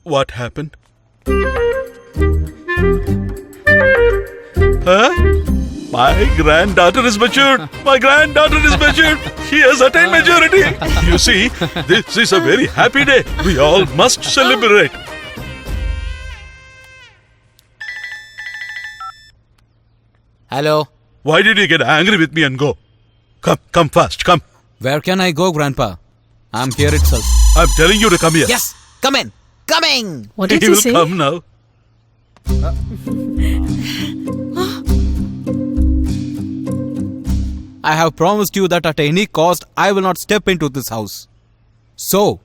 What happened? Huh? My granddaughter is matured. My granddaughter is matured. She has attained majority. You see, this is a very happy day. We all must celebrate. Hello. Why did you get angry with me and go? Come fast, come. Where can I go, Grandpa? I'm here itself. I'm telling you to come here. Yes, come in. Coming. What did he you will say? come now. I have promised you that at any cost, I will not step into this house. So,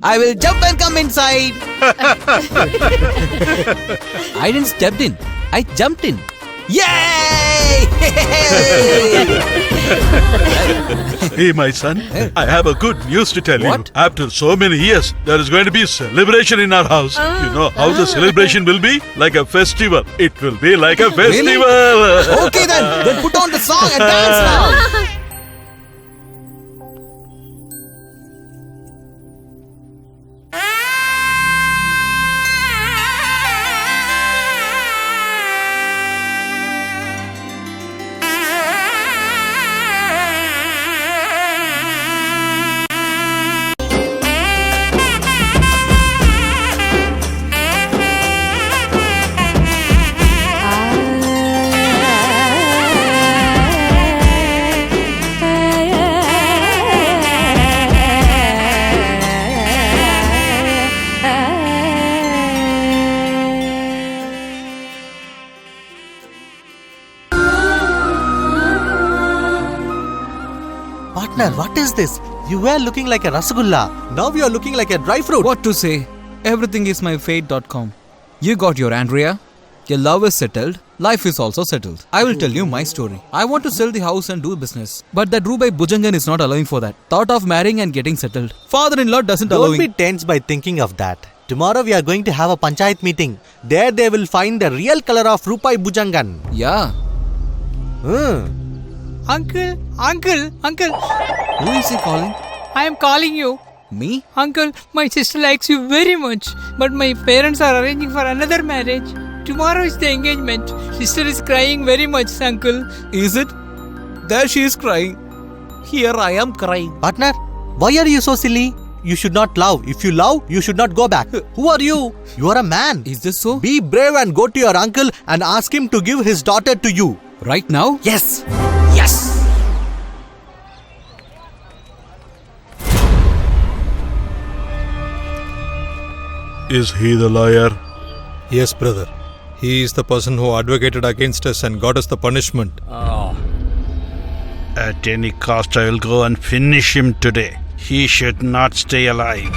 I will jump and come inside. I didn't step in. I jumped in. Yay! Hey, my son, I have a good news to tell you. After so many years, there is going to be a celebration in our house. You know how the celebration will be? Like a festival. It will be like a festival. Really? Okay then put on the song and dance now. Partner, what is this? You were looking like a rasgulla. Now you are looking like a dry fruit. What to say? Everything is my fate.com. You got your Andrea. Your love is settled. Life is also settled. I will tell you my story. I want to sell the house and do business. But that Rubai Bhujangan is not allowing for that. Thought of marrying and getting settled. Father-in-law doesn't allow. Don't be tense by thinking of that. Tomorrow we are going to have a panchayat meeting. There they will find the real color of Rupai Bhujangan. Yeah. Uncle. Who is he calling? I am calling you. Me? Uncle, my sister likes you very much. But my parents are arranging for another marriage. Tomorrow is the engagement. Sister is crying very much, uncle. Is it? There she is crying. Here I am crying. Partner, why are you so silly? You should not love. If you love, you should not go back. Who are you? You are a man. Is this so? Be brave and go to your uncle and ask him to give his daughter to you. Right now? Yes. Yes. Is he the lawyer? Yes, brother. He is the person who advocated against us and got us the punishment. At any cost, I will go and finish him today. He should not stay alive.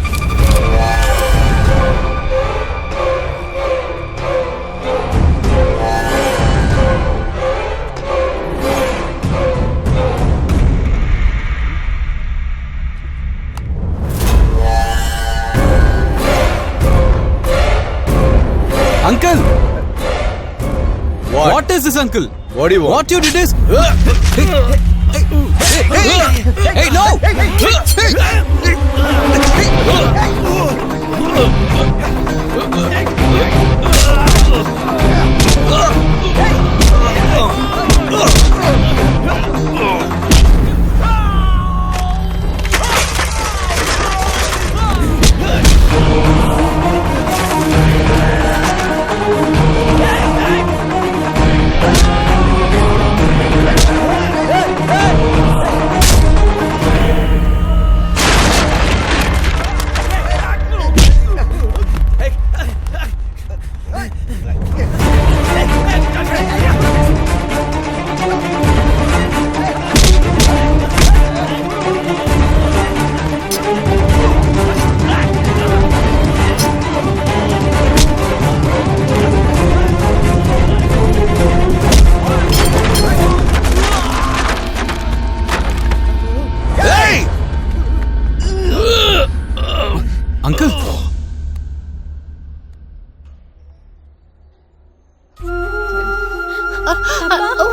Uncle! What is this, uncle? What do you want? What you did is... Hey, no!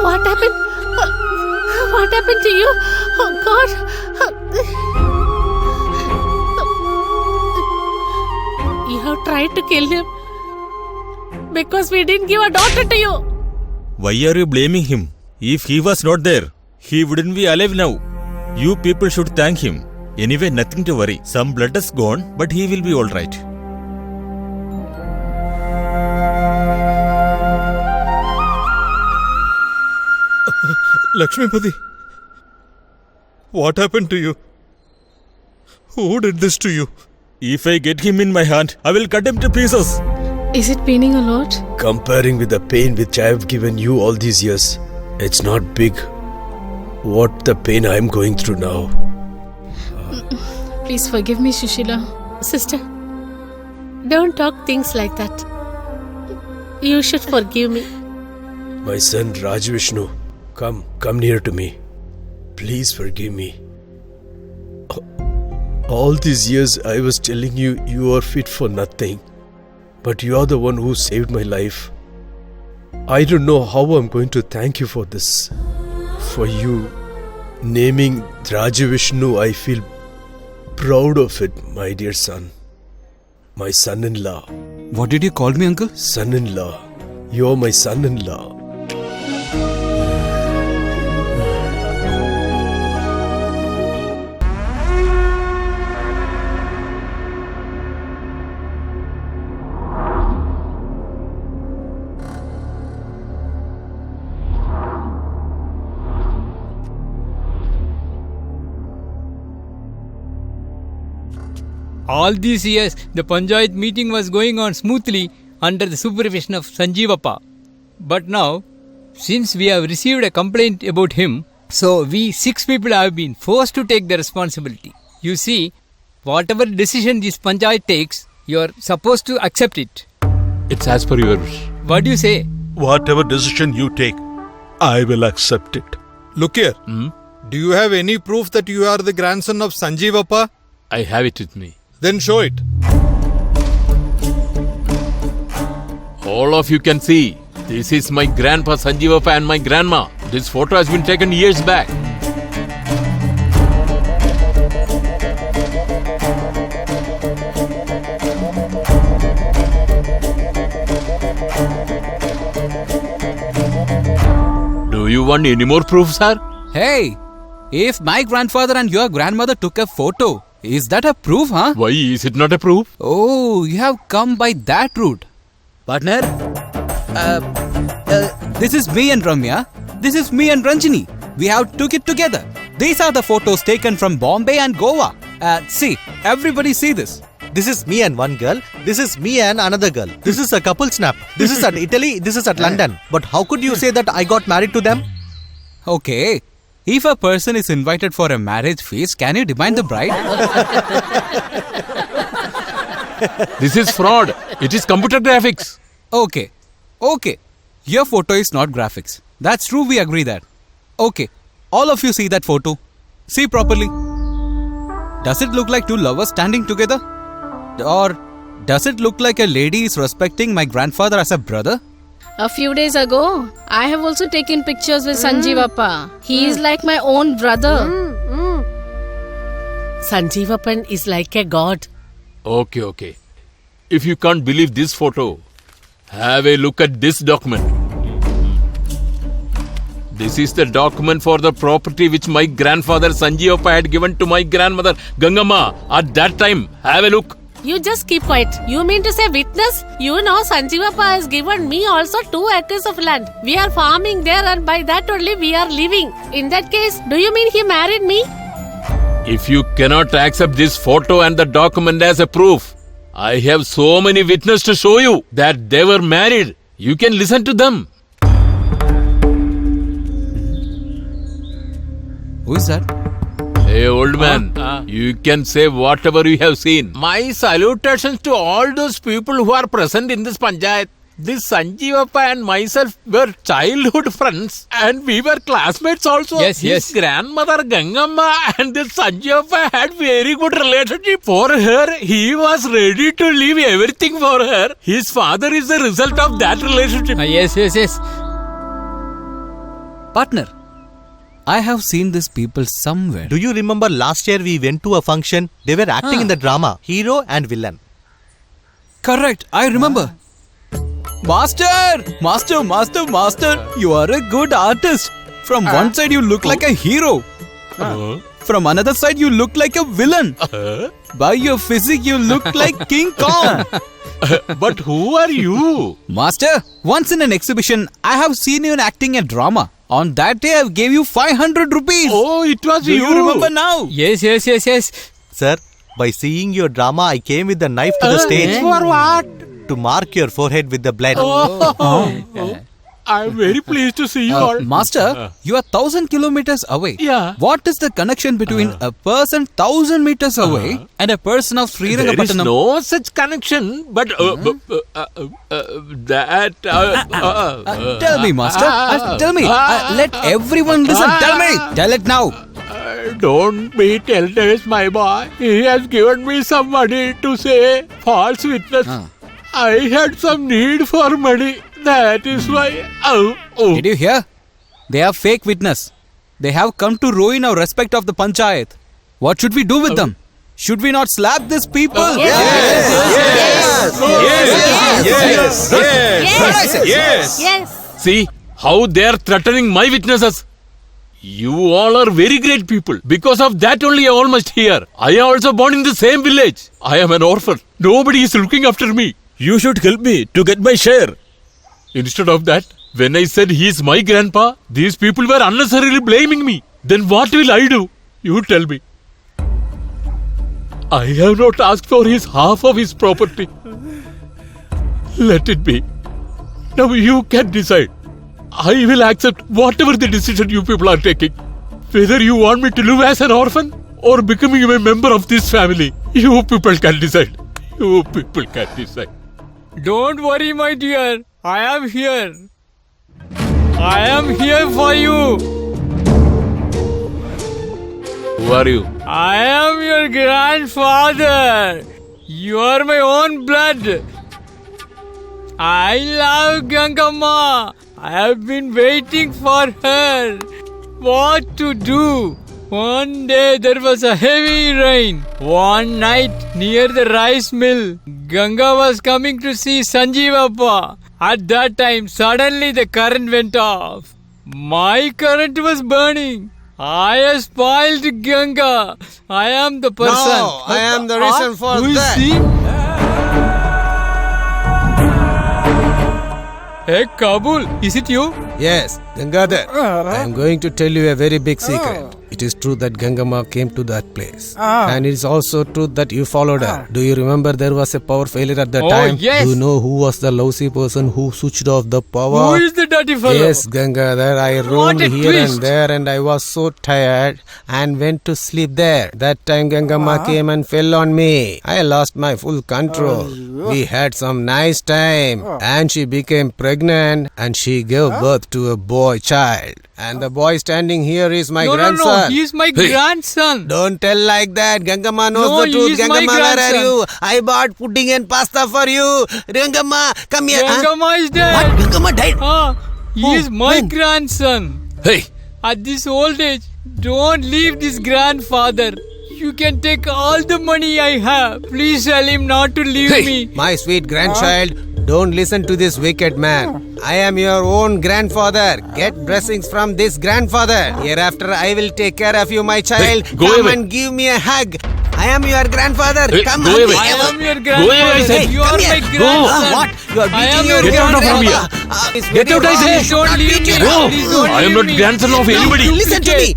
What happened? What happened to you? Oh God! You have tried to kill him because we didn't give a daughter to you. Why are you blaming him? If he was not there, he wouldn't be alive now. You people should thank him. Anyway, nothing to worry. Some blood is gone, but he will be alright. Lakshmipati, what happened to you? Who did this to you? If I get him in my hand, I will cut him to pieces. Is it paining a lot? Comparing with the pain which I have given you all these years, it's not big. What the pain I am going through now. Please forgive me, Sushila. Sister, don't talk things like that. You should forgive me. My son Rajvishnu, come near to me. Please forgive me. All these years I was telling you, you are fit for nothing. But you are the one who saved my life. I don't know how I'm going to thank you for this. For you naming Rajavishnu, I feel proud of it, my dear son. My son-in-law. What did you call me, uncle? Son-in-law. You're my son-in-law. All these years, the Panchayat meeting was going on smoothly under the supervision of Sanjeevappa. But now, since we have received a complaint about him, so we 6 people have been forced to take the responsibility. You see, whatever decision this Panchayat takes, you are supposed to accept it. It's as per your wish. What do you say? Whatever decision you take, I will accept it. Look here. Do you have any proof that you are the grandson of Sanjeevappa? I have it with me. Then show it. All of you can see. This is my grandpa Sanjeevappa and my grandma. This photo has been taken years back. Do you want any more proof, sir? Hey, if my grandfather and your grandmother took a photo, is that a proof, huh? Why is it not a proof? Oh, you have come by that route. Partner, this is me and Ramya. This is me and Ranjini. We have took it together. These are the photos taken from Bombay and Goa. See, everybody see this. This is me and one girl. This is me and another girl. This is a couple snap. This is at Italy. This is at London. But how could you say that I got married to them? Okay. If a person is invited for a marriage feast, can you demand the bride? This is fraud. It is computer graphics. Okay. Your photo is not graphics. That's true, we agree that. Okay. All of you see that photo. See properly. Does it look like two lovers standing together? Or does it look like a lady is respecting my grandfather as a brother? A few days ago, I have also taken pictures with Sanjeevappa. He is like my own brother. Sanjeevappan is like a god. Okay. If you can't believe this photo, have a look at this document. This is the document for the property which my grandfather Sanjeevappa had given to my grandmother Gangamma at that time. Have a look. You just keep quiet. You mean to say witness? You know Sanjeevappa has given me also 2 acres of land. We are farming there and by that only we are living. In that case, do you mean he married me? If you cannot accept this photo and the document as a proof, I have so many witnesses to show you that they were married. You can listen to them. Who is that? Hey old man, you can say whatever you have seen. My salutations to all those people who are present in this Panchayat. This Sanjeevappa and myself were childhood friends and we were classmates also. His grandmother Gangamma and this Sanjeevappa had very good relationship. For her, he was ready to leave everything for her. His father is the result of that relationship. Yes. Partner, I have seen these people somewhere. Do you remember last year we went to a function? They were acting in the drama, hero and villain. Correct, I remember. Master! You are a good artist. From one side you look like a hero. From another side you look like a villain. By your physique you look like King Kong. But who are you? Master, once in an exhibition, I have seen you in acting a drama. On that day, I gave you 500 rupees. Oh, it was Do you remember now? Yes. Sir, by seeing your drama, I came with the knife to the stage. For what? To mark your forehead with the blood. I'm very pleased to see you all. Master, you are 1,000 kilometers away. Yeah. What is the connection between a person 1,000 meters away and a person of There is Srirangapatnam? no such connection, but that. Tell me, Master. Tell me. Let everyone listen. Tell me. Tell it now. Don't be telltales, my boy. He has given me some money to say false witness. I had some need for money. That is why. Did you hear? They are fake witness. They have come to ruin our respect of the panchayat. What should we do with them? Should we not slap these people? Yes. See how they are threatening my witnesses. You all are very great people. Because of that only I almost here. I am also born in the same village. I am an orphan. Nobody is looking after me. You should help me to get my share. Instead of that, when I said he is my grandpa, these people were unnecessarily blaming me. Then what will I do? You tell me. I have not asked for his half of his property. Let it be. Now you can decide. I will accept whatever the decision you people are taking. Whether you want me to live as an orphan or becoming a member of this family, you people can decide. You people can decide. Don't worry, my dear. I am here. I am here for you. Who are you? I am your grandfather. You are my own blood. I love Gangamma. I have been waiting for her. What to do? One day there was a heavy rain. One night near the rice mill, Ganga was coming to see Sanjeevappa. At that time, suddenly the current went off. My current was burning. I have spoiled Ganga. I am the person. No, I am the reason for Who is that. he? Hey, Kabul, is it you? Yes, Gangadhar. I am going to tell you a very big secret. It is true that Gangamma came to that place. And it is also true that you followed her. Do you remember there was a power failure at that time? Yes. Do you know who was the lousy person who switched off the power? Who is the dirty fellow? Yes, Gangadhar. I roamed a here twist. and there and I was so tired and went to sleep there. That time Gangamma came and fell on me. I lost my full control. We had some nice time and she became pregnant and she gave birth to a boy child. And the boy standing here is my grandson. No, he is my grandson. Don't tell like that. Gangamma knows No, the he truth. is my Gangamma, where are grandson. you? I bought pudding and pasta for you. Gangamma, come here. Gangamma is dead. What? Gangamma died? He is my grandson. Hey! At this old age, don't leave this grandfather. You can take all the money I have. Please tell him not to leave me. My sweet grandchild, don't listen to this wicked man. I am your own grandfather. Get blessings from this grandfather. Hereafter, I will take care of you, my child. Hey, go Come away. and give me a hug. I am your grandfather. Hey, Come go on. away. I am your Go away, I grandfather. said. You are Come my here. grandson. What? You are I am beating your your Get out of grandfather. here. It's Get very out, I wrong. say. You should Don't not leave beat me. your No, Please don't I am leave not me. grandson of anybody. Listen to me.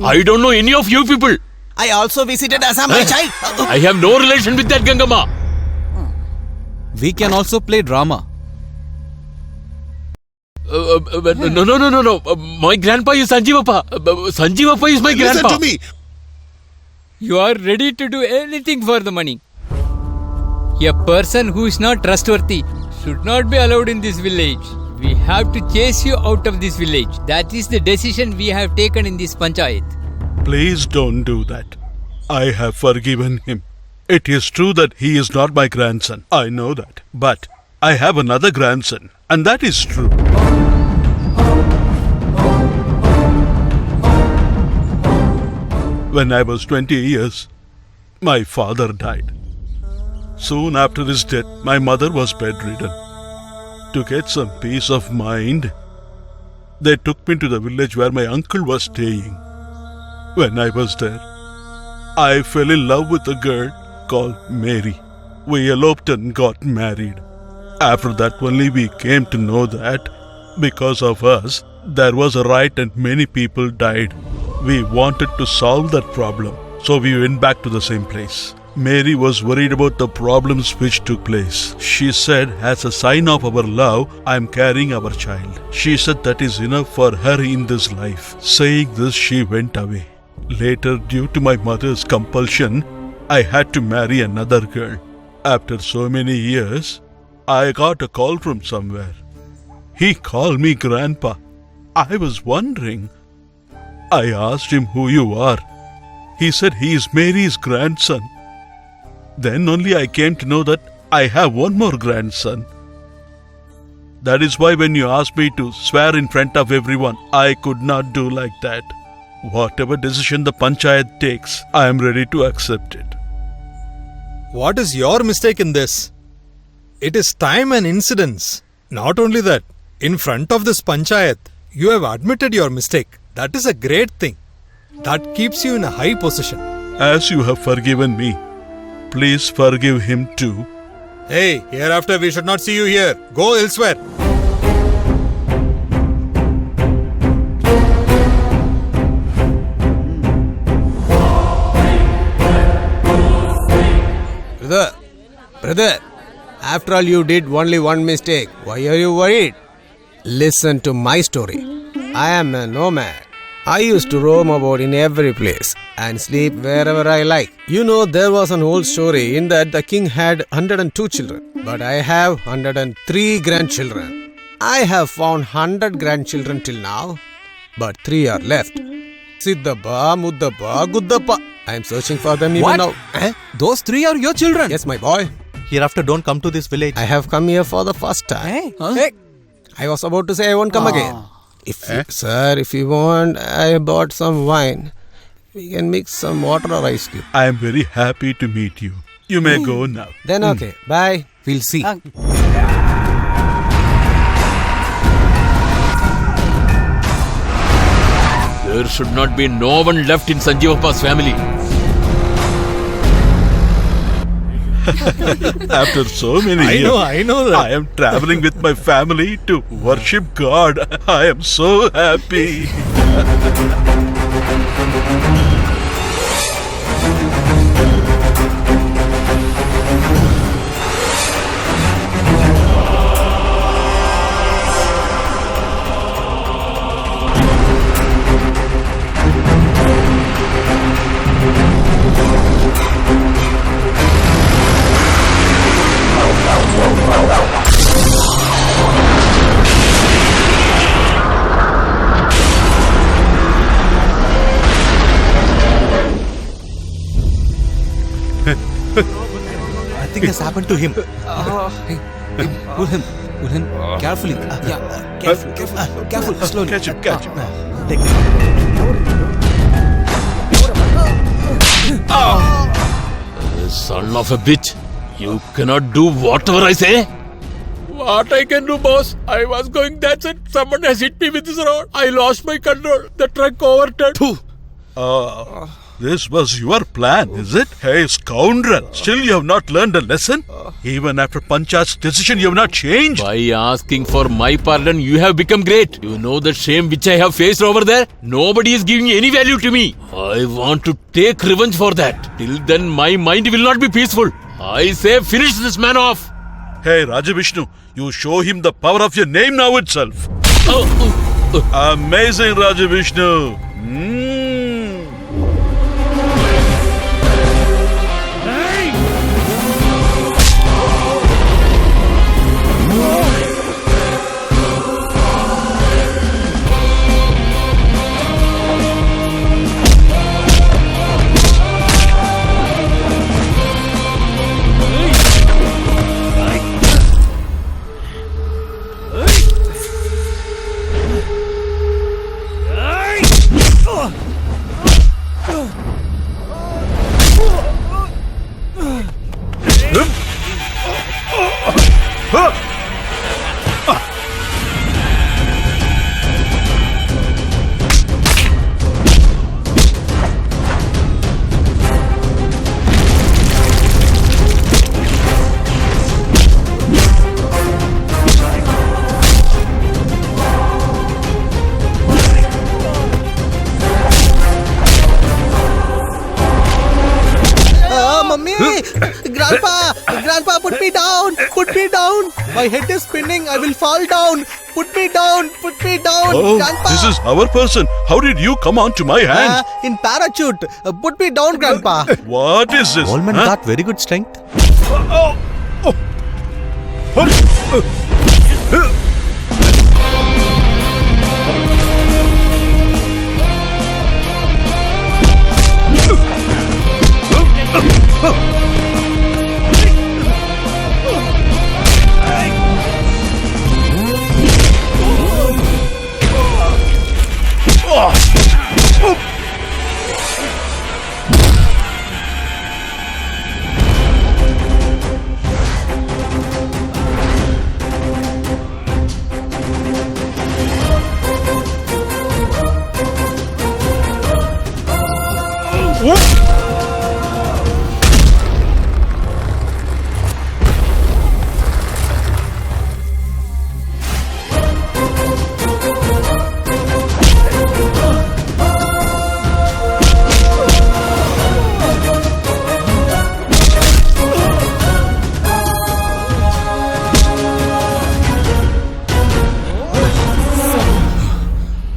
I don't know any of you people. I also visited Assam, my child. I have no relation with that Gangamma. We can also play drama. No. My grandpa is Sanjeevappa. Sanjeevappa is my grandpa. Listen to me. You are ready to do anything for the money. A person who is not trustworthy should not be allowed in this village. We have to chase you out of this village. That is the decision we have taken in this panchayat. Please don't do that. I have forgiven him. It is true that he is not my grandson. I know that. But I have another grandson, and that is true. When I was 20 years, my father died. Soon after his death, my mother was bedridden. To get some peace of mind, they took me to the village where my uncle was staying. When I was there, I fell in love with a girl called Mary. We eloped and got married. After that only we came to know that because of us, there was a riot and many people died. We wanted to solve that problem, so we went back to the same place. Mary was worried about the problems which took place. She said, as a sign of our love, I am carrying our child. She said that is enough for her in this life. Saying this, she went away. Later, due to my mother's compulsion, I had to marry another girl. After so many years, I got a call from somewhere. He called me Grandpa. I was wondering. I asked him who you are. He said he is Mary's grandson. Then only I came to know that I have one more grandson. That is why when you asked me to swear in front of everyone, I could not do like that. Whatever decision the panchayat takes, I am ready to accept it. What is your mistake in this? It is time and incidence. Not only that, in front of this panchayat, you have admitted your mistake. That is a great thing. That keeps you in a high position. As you have forgiven me, please forgive him too. Hey, hereafter we should not see you here. Go elsewhere. Brother, after all you did only one mistake. Why are you worried? Listen to my story. I am a nomad. I used to roam about in every place and sleep wherever I like. You know, there was an old story in that the king had 102 children, but I have 103 grandchildren. I have found 100 grandchildren till now, but 3 are left. Siddhappa, Muddappa, Guddappa. I am searching for them even now. Those 3 are your children? Yes, my boy. Hereafter, don't come to this village. I have come here for the first time. Hey. I was about to say I won't come again. If you want, I bought some wine. We can mix some water or ice cube. I am very happy to meet you. You may go now. Then okay. Bye. We'll see. There should not be no one left in Sanjeevappa's family. After so many years, I know that. I am traveling with my family to worship God. I am so happy. Nothing has happened to him. Hey, pull him. Pull him. Carefully. Yeah, careful. Slowly. Catch him. Take Son of a bitch. You cannot do whatever I say. What I can do, boss? I was going, that's it. Someone has hit me with this rod. I lost my control. The truck overturned. This was your plan, is it? Hey, scoundrel. Still you have not learned a lesson? Even after Panchayat's decision, you have not changed. By asking for my pardon, you have become great. You know the shame which I have faced over there? Nobody is giving any value to me. I want to take revenge for that. Till then, my mind will not be peaceful. I say, finish this man off. Hey, Rajavishnu, you show him the power of your name now itself. Amazing, Rajavishnu. Grandpa! Grandpa, put me down! Put me down! My head is spinning. I will fall down. Put me down! Put me down! Oh, Grandpa! this is our person. How did you come onto my hand? In parachute. Put me down, Grandpa. What is this? Wallman got very good strength.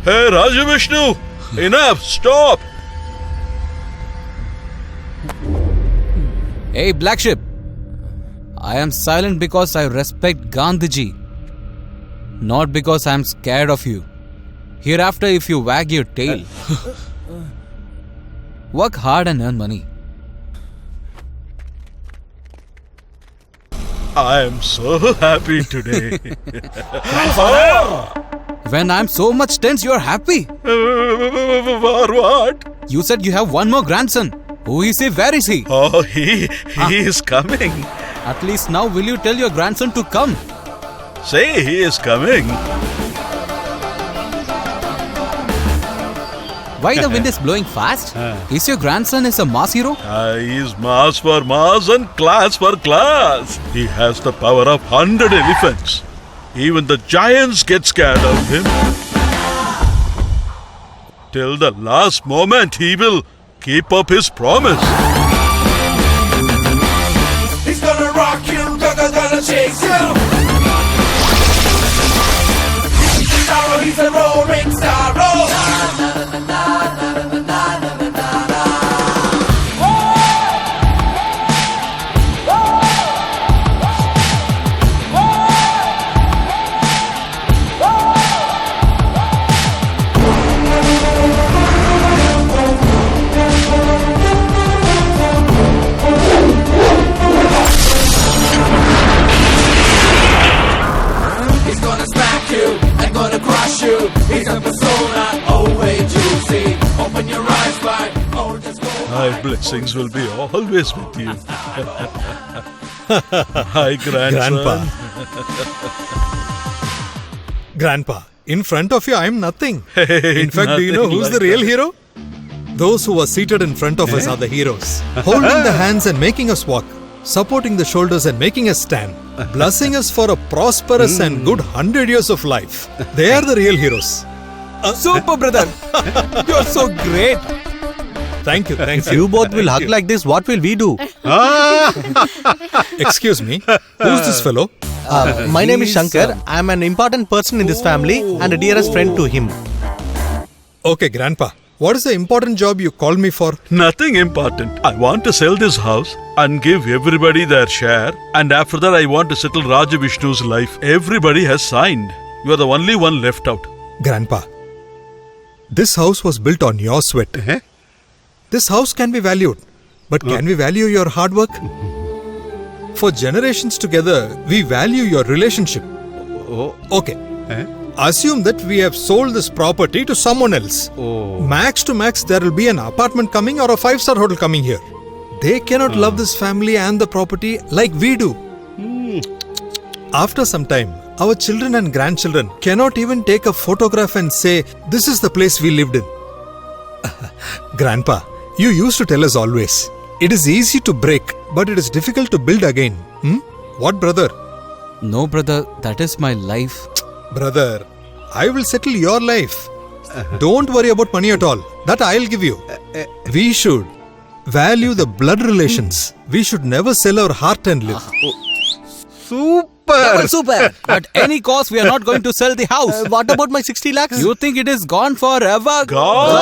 Hey, Raja Vishnu! Enough! Stop! Hey, Black Ship. I am silent because I respect Gandhiji. Not because I am scared of you. Hereafter, if you wag your tail, work hard and earn money. I am so happy today. When I'm so much tense, you're happy. For what? You said you have one more grandson. Who is he? Where is he? Oh, he is coming. At least now will you tell your grandson to come? Say he is coming. Why the wind is blowing fast? Is your grandson a mass hero? He is mass for mass and class for class. He has the power of 100 elephants. Even the giants get scared of him. Till the last moment he will keep up his promise. He's gonna rock you, gonna chase you. He's a roaring star. He's a persona, oh way to see. Open your eyes wide, oh just go. My blessings will be always with you. Hi, grandson. Grandpa, in front of you I am nothing. Hey, in fact, do you know who's the real hero? Those who are seated in front of us are the heroes. Holding the hands and making us walk. Supporting the shoulders and making us stand. Blessing us for a prosperous and good 100 years of life. They are the real heroes. Super, brother. You're so great. Thank you. If you both will hug like this, what will we do? Excuse me. Who's this fellow? My name is Shankar. I am an important person in this family and a dearest friend to him. Okay, Grandpa. What is the important job you called me for? Nothing important. I want to sell this house and give everybody their share. And after that, I want to settle Raja Vishnu's life. Everybody has signed. You are the only one left out. Grandpa, this house was built on your sweat. This house can be valued. But can we value your hard work? For generations together, we value your relationship. Okay. Assume that we have sold this property to someone else. Max to max, there will be an apartment coming or a 5-star hotel coming here. They cannot love this family and the property like we do. After some time, our children and grandchildren cannot even take a photograph and say, this is the place we lived in. Grandpa, you used to tell us always, it is easy to break, but it is difficult to build again. What, brother? No, brother, that is my life. Brother, I will settle your life. Don't worry about money at all. That I'll give you. We should Value the blood relations. We should never sell our heart and live. Super! Super! At any cost, we are not going to sell the house. What about my 60 lakhs? You think it is gone forever? Gone!